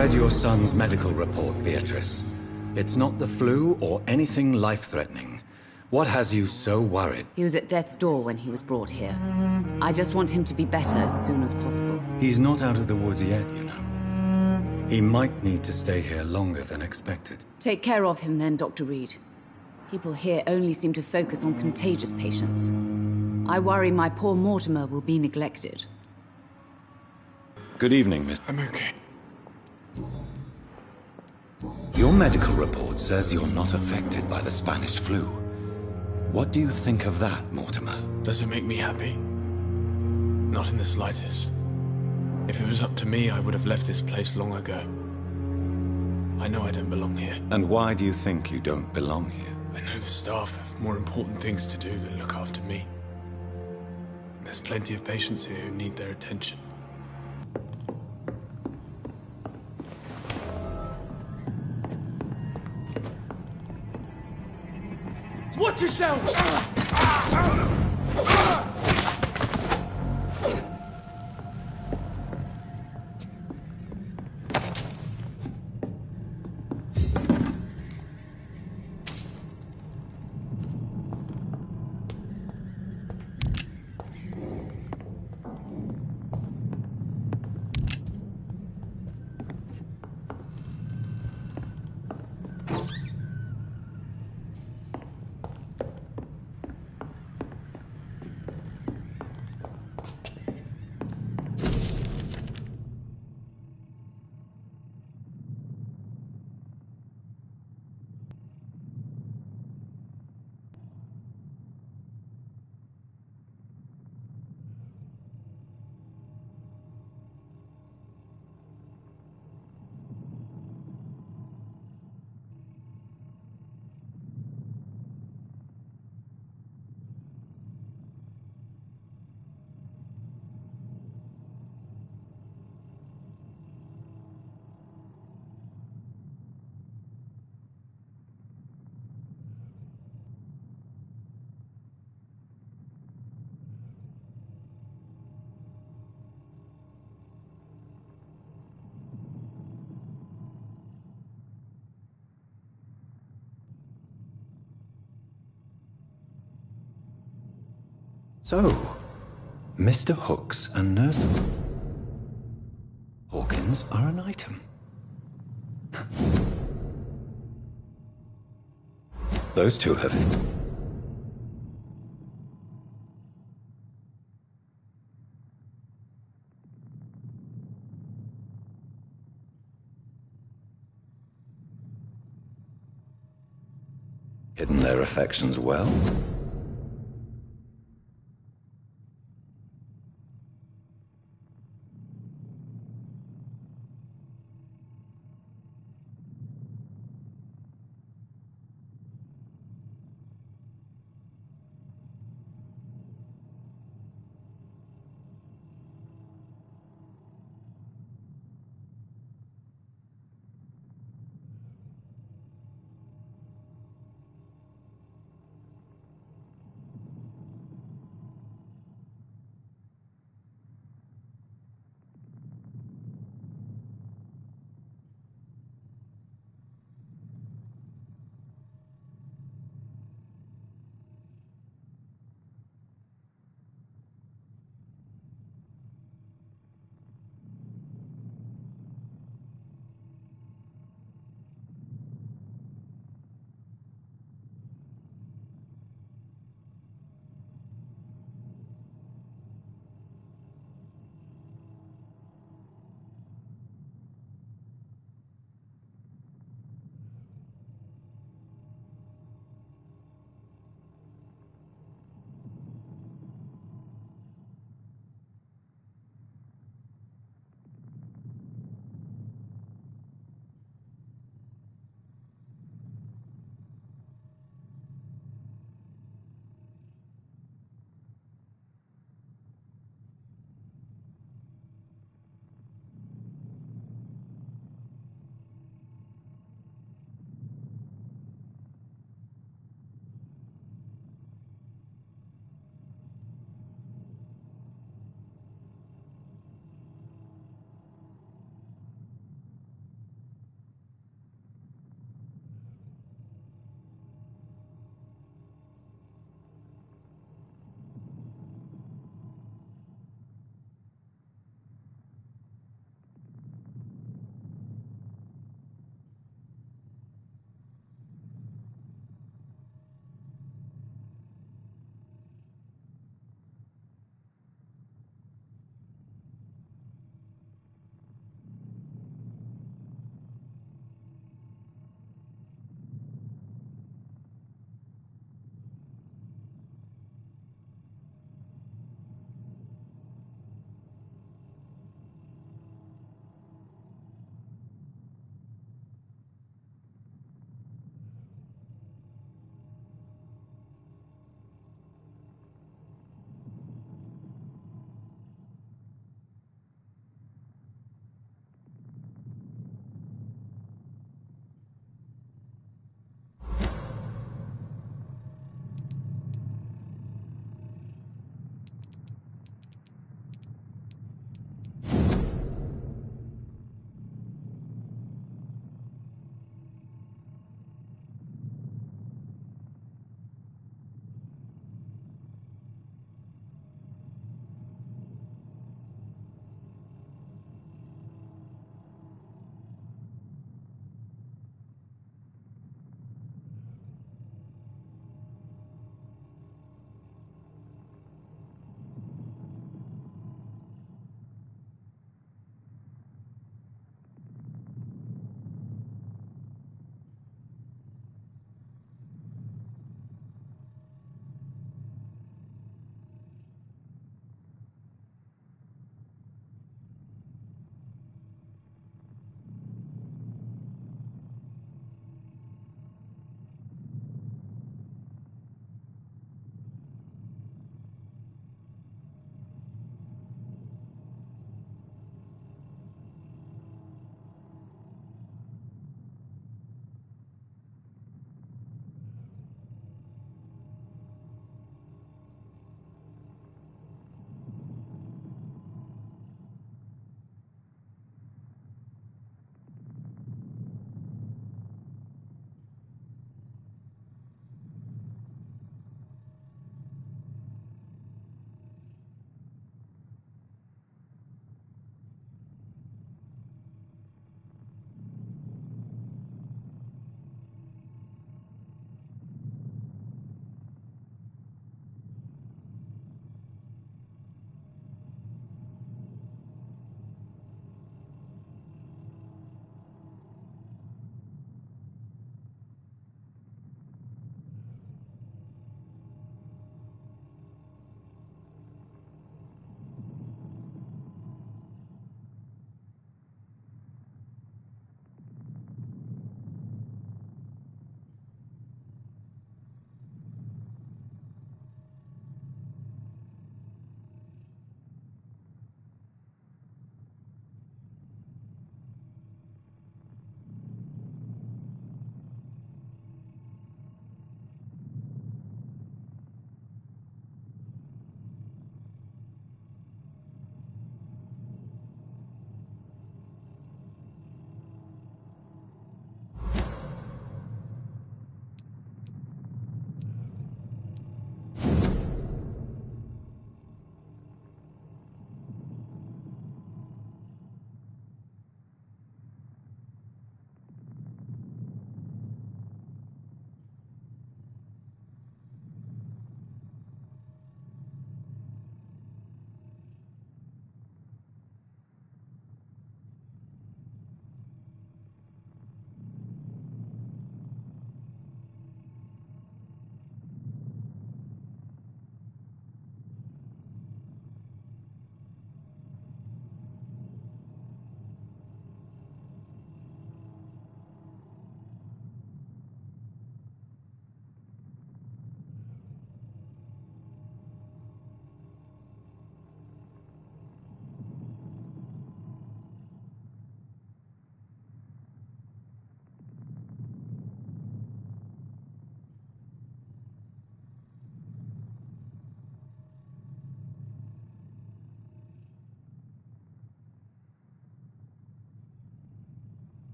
Speaker 2: read your son's medical report, Beatrice. It's not the flu or anything life-threatening. What has you so worried?
Speaker 3: He was at death's door when he was brought here. I just want him to be better as soon as possible.
Speaker 2: He's not out of the woods yet, you know. He might need to stay here longer than expected.
Speaker 3: Take care of him then, Dr. Reed. People here only seem to focus on contagious patients. I worry my poor Mortimer will be neglected.
Speaker 2: Good evening, Miss...
Speaker 1: I'm okay.
Speaker 2: Your medical report says you're not affected by the Spanish flu. What do you think of that, Mortimer?
Speaker 1: Does it make me happy? Not in the slightest. If it was up to me, I would have left this place long ago. I know I don't belong here.
Speaker 2: And why do you think you don't belong here?
Speaker 1: I know the staff have more important things to do than look after me. There's plenty of patients here who need their attention.
Speaker 5: Watch yourselves!
Speaker 2: So, Mr. Hooks and Nurse Hawkins are an item. Those two have... hidden their affections well.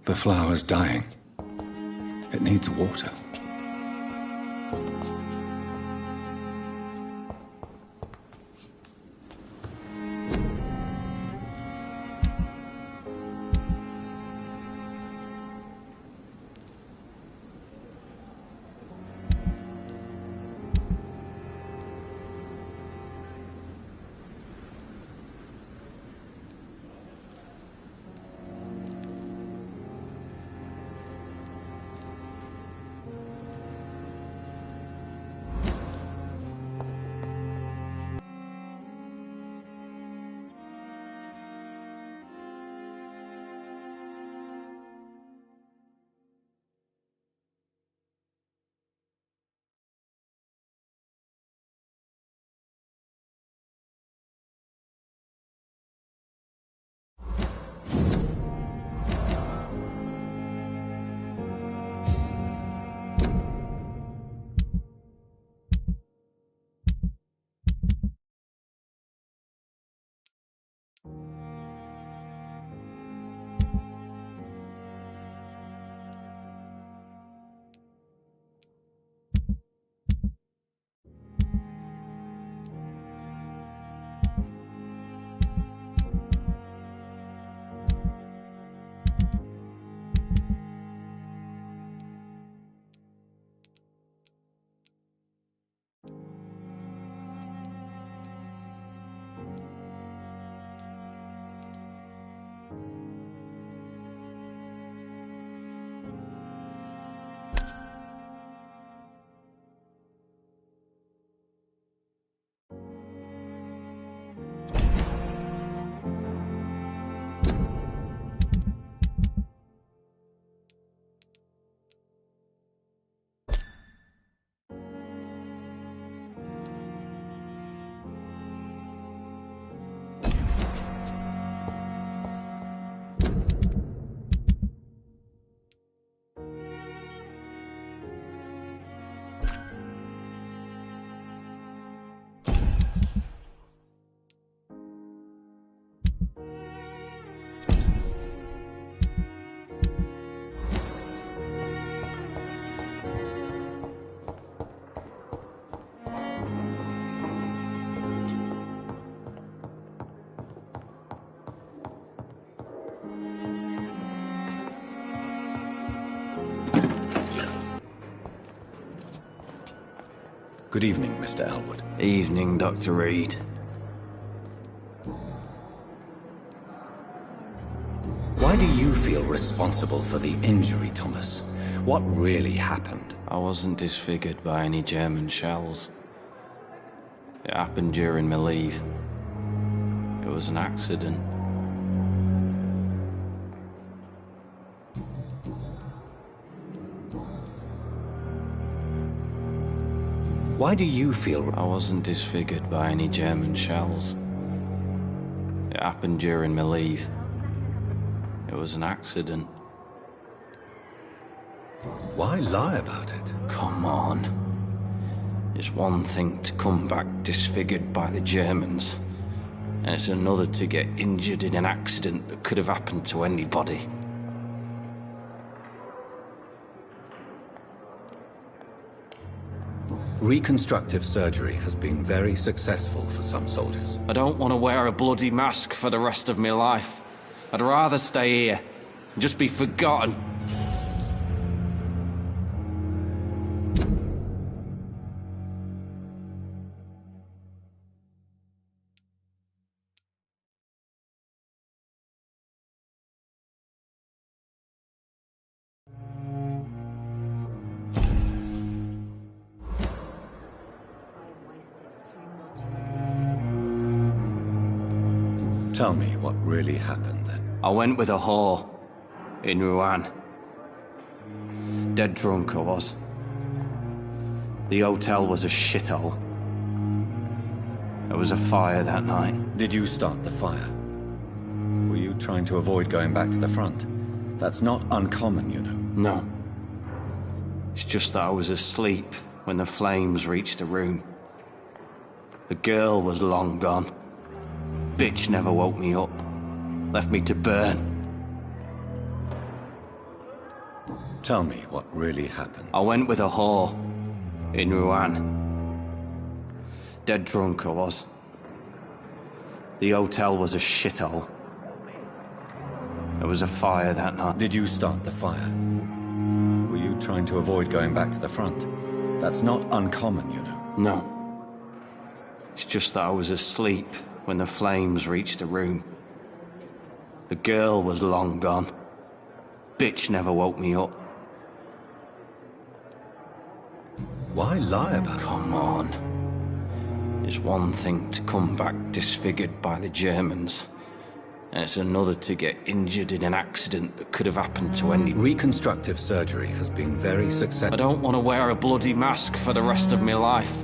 Speaker 2: The flower's dying. It needs water. Good evening, Mr. Elwood.
Speaker 16: Evening, Dr. Reed.
Speaker 2: Why do you feel responsible for the injury, Thomas? What really happened?
Speaker 16: I wasn't disfigured by any German shells. It happened during my leave. It was an accident.
Speaker 2: Why do you feel...
Speaker 16: I wasn't disfigured by any German shells. It happened during my leave. It was an accident.
Speaker 2: Why lie about it?
Speaker 16: Come on. It's one thing to come back disfigured by the Germans, and it's another to get injured in an accident that could have happened to anybody.
Speaker 2: Reconstructive surgery has been very successful for some soldiers.
Speaker 16: I don't want to wear a bloody mask for the rest of my life. I'd rather stay here and just be forgotten.
Speaker 2: Tell me what really happened then.
Speaker 16: I went with a whore in Rouen. Dead drunk I was. The hotel was a shithole. There was a fire that night.
Speaker 2: Did you start the fire? Were you trying to avoid going back to the front? That's not uncommon, you know.
Speaker 16: No. It's just that I was asleep when the flames reached the room. The girl was long gone. Bitch never woke me up. Left me to burn.
Speaker 2: Tell me what really happened.
Speaker 16: I went with a whore in Rouen. Dead drunk I was. The hotel was a shithole. There was a fire that night.
Speaker 2: Did you start the fire? Were you trying to avoid going back to the front? That's not uncommon, you know.
Speaker 16: No. It's just that I was asleep when the flames reached the room. The girl was long gone. Bitch never woke me up.
Speaker 2: Why lie about it?
Speaker 16: Come on. It's one thing to come back disfigured by the Germans, and it's another to get injured in an accident that could have happened to any...
Speaker 2: Reconstructive surgery has been very successful.
Speaker 16: I don't want to wear a bloody mask for the rest of my life.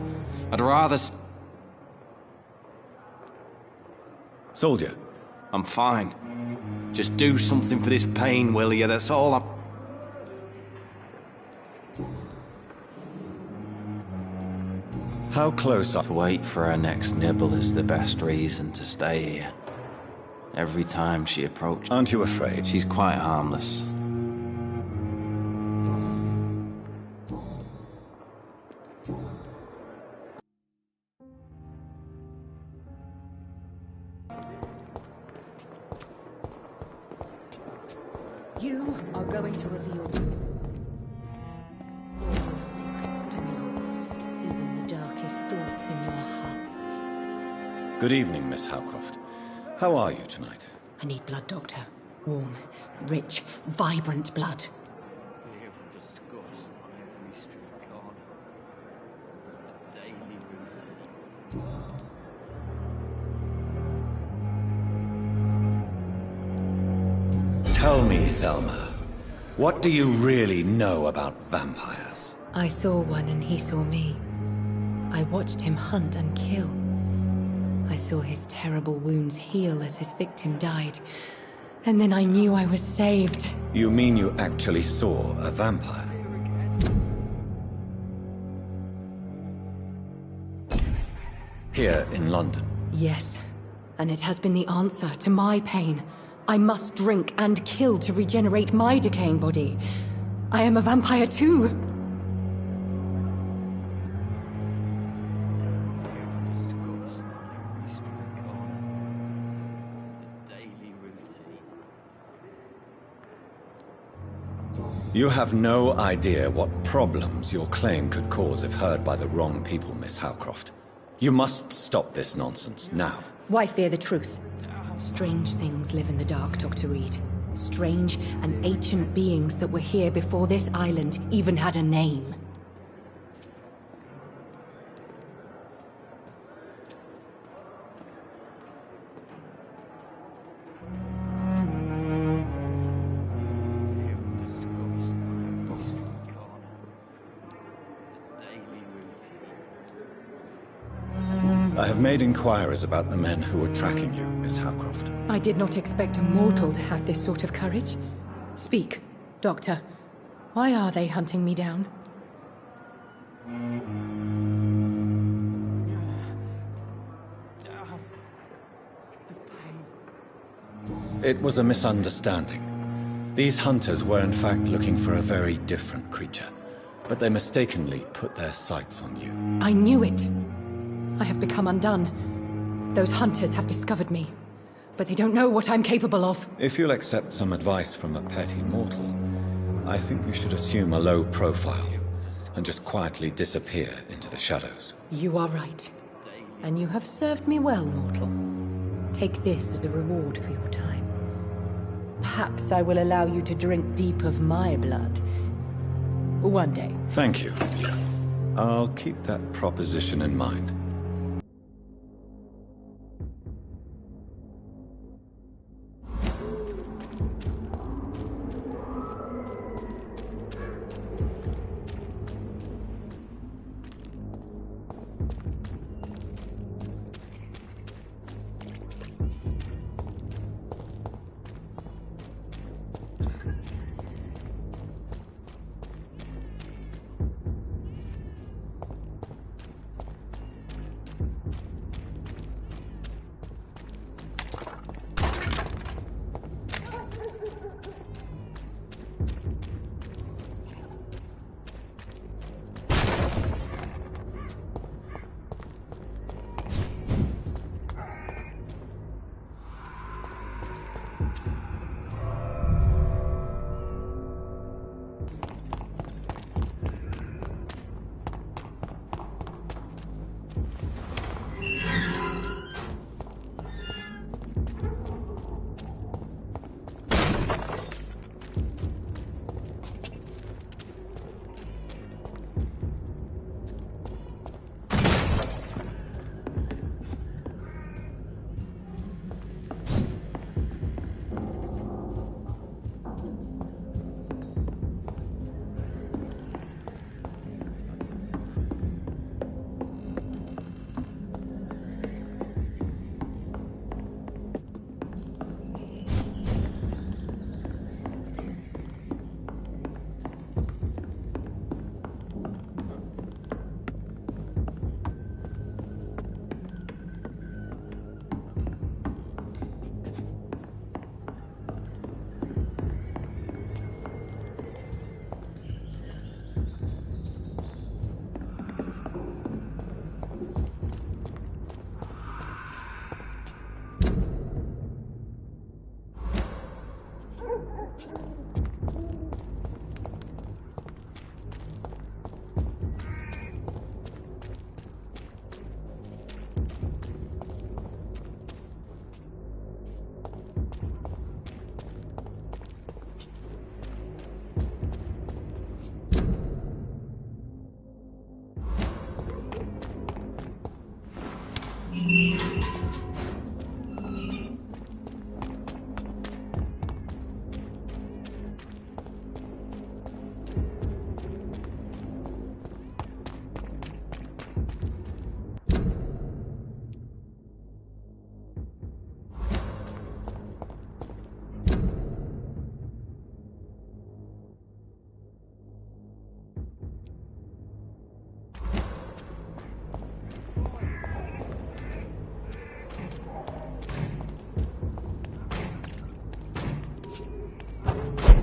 Speaker 16: I'd rather...
Speaker 2: Soldier.
Speaker 16: I'm fine. Just do something for this pain, will you? That's all I'm...
Speaker 2: How close are...
Speaker 16: To wait for her next nibble is the best reason to stay here. Every time she approaches...
Speaker 2: Aren't you afraid?
Speaker 16: She's quite harmless.
Speaker 3: You are going to reveal all your secrets to me, even the darkest thoughts in your heart.
Speaker 2: Good evening, Miss Howcroft. How are you tonight?
Speaker 3: I need blood, Doctor. Warm, rich, vibrant blood.
Speaker 2: Tell me, Thelma, what do you really know about vampires?
Speaker 17: I saw one and he saw me. I watched him hunt and kill. I saw his terrible wounds heal as his victim died. And then I knew I was saved.
Speaker 2: You mean you actually saw a vampire? Here in London?
Speaker 17: Yes. And it has been the answer to my pain. I must drink and kill to regenerate my decaying body. I am a vampire too.
Speaker 2: You have no idea what problems your claim could cause if heard by the wrong people, Miss Howcroft. You must stop this nonsense, now.
Speaker 17: Why fear the truth? Strange things live in the dark, Dr. Reed. Strange and ancient beings that were here before this island even had a name.
Speaker 2: I have made inquiries about the men who were tracking you, Miss Howcroft.
Speaker 17: I did not expect a mortal to have this sort of courage. Speak, Doctor. Why are they hunting me down?
Speaker 2: It was a misunderstanding. These hunters were in fact looking for a very different creature, but they mistakenly put their sights on you.
Speaker 17: I knew it. I have become undone. Those hunters have discovered me, but they don't know what I'm capable of.
Speaker 2: If you'll accept some advice from a petty mortal, I think you should assume a low profile and just quietly disappear into the shadows.
Speaker 17: You are right. And you have served me well, mortal. Take this as a reward for your time. Perhaps I will allow you to drink deep of my blood. One day.
Speaker 2: Thank you. I'll keep that proposition in mind.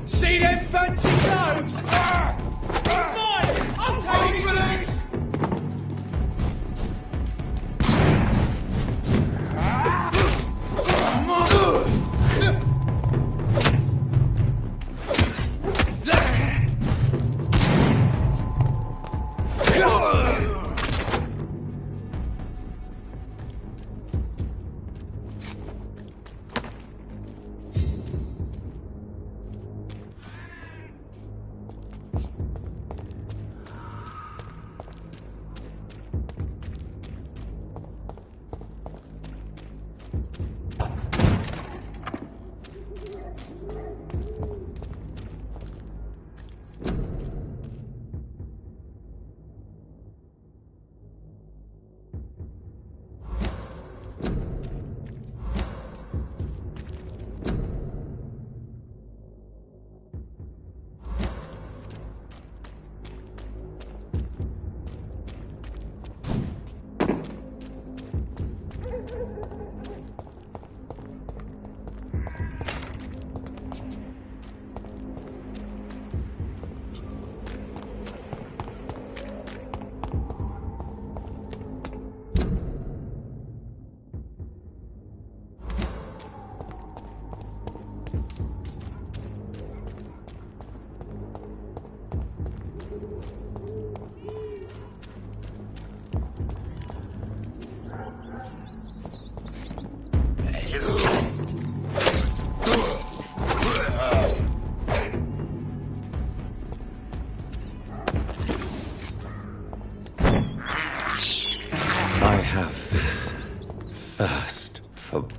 Speaker 18: See them fancy clothes? Mine! I'm taking it!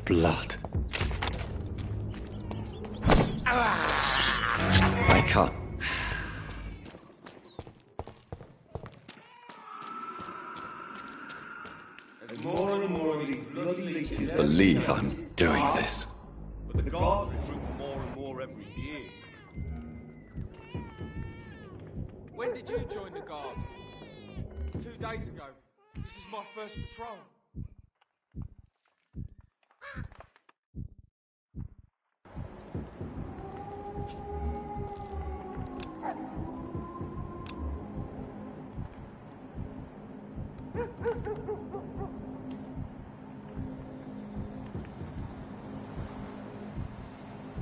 Speaker 2: Blood. I can't. Believe I'm doing this.
Speaker 18: But the guards recruit more and more every year.
Speaker 1: When did you join the guard? 2 days ago. This is my first patrol.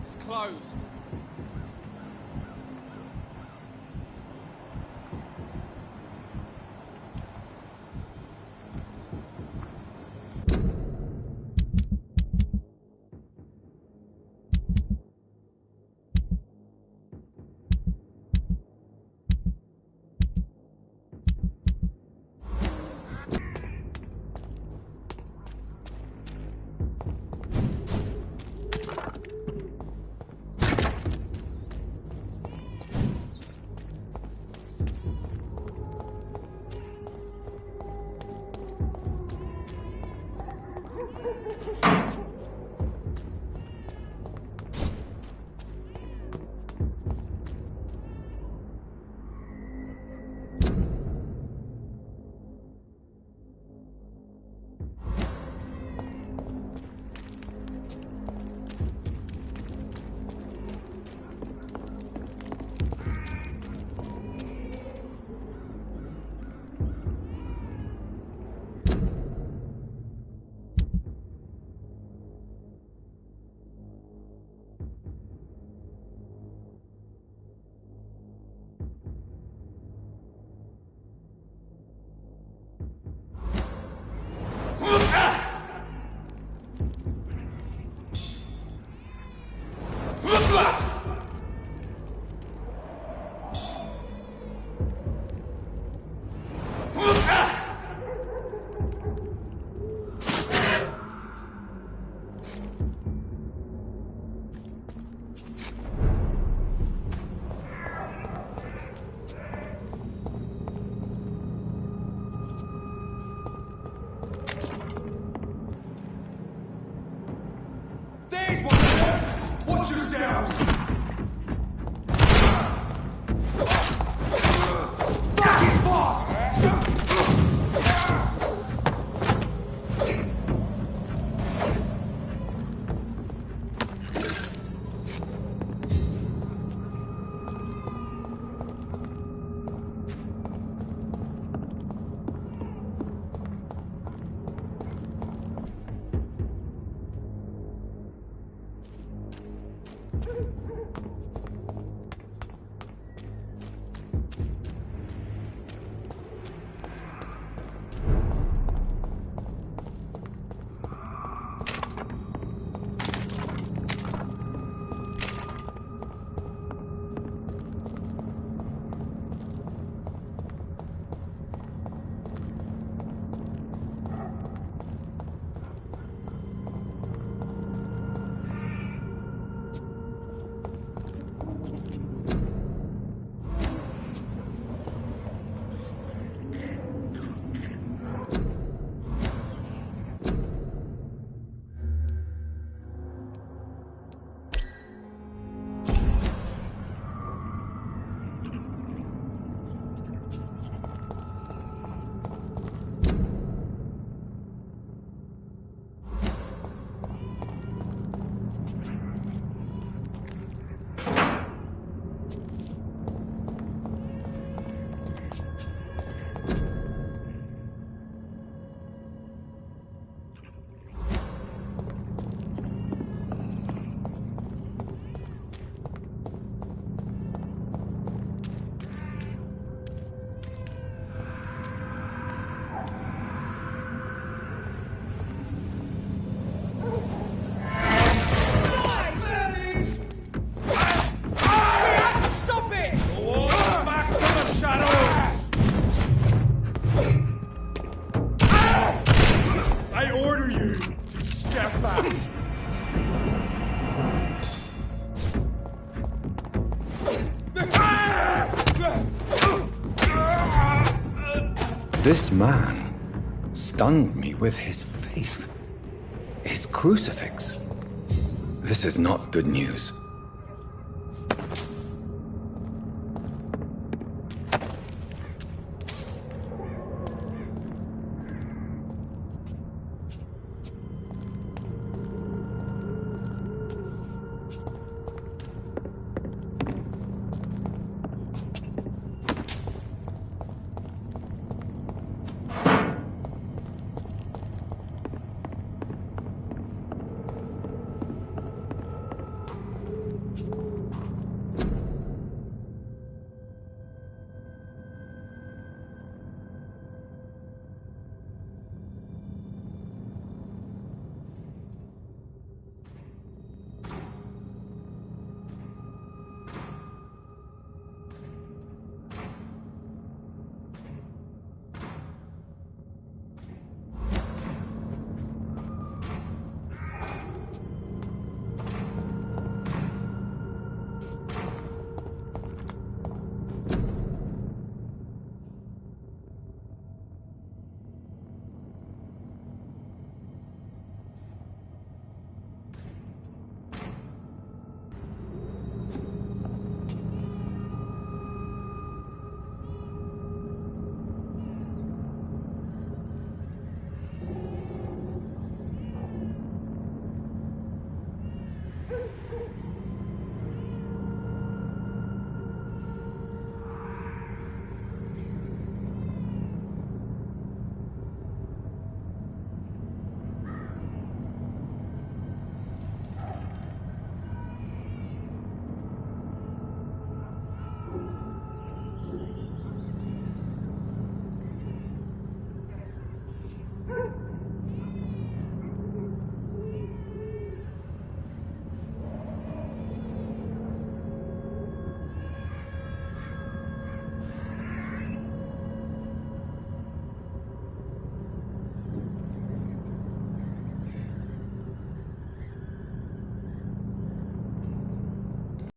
Speaker 1: It's closed.
Speaker 18: Watch yourselves! Fuck his boss!
Speaker 2: This man stunned me with his faith. His crucifix. This is not good news.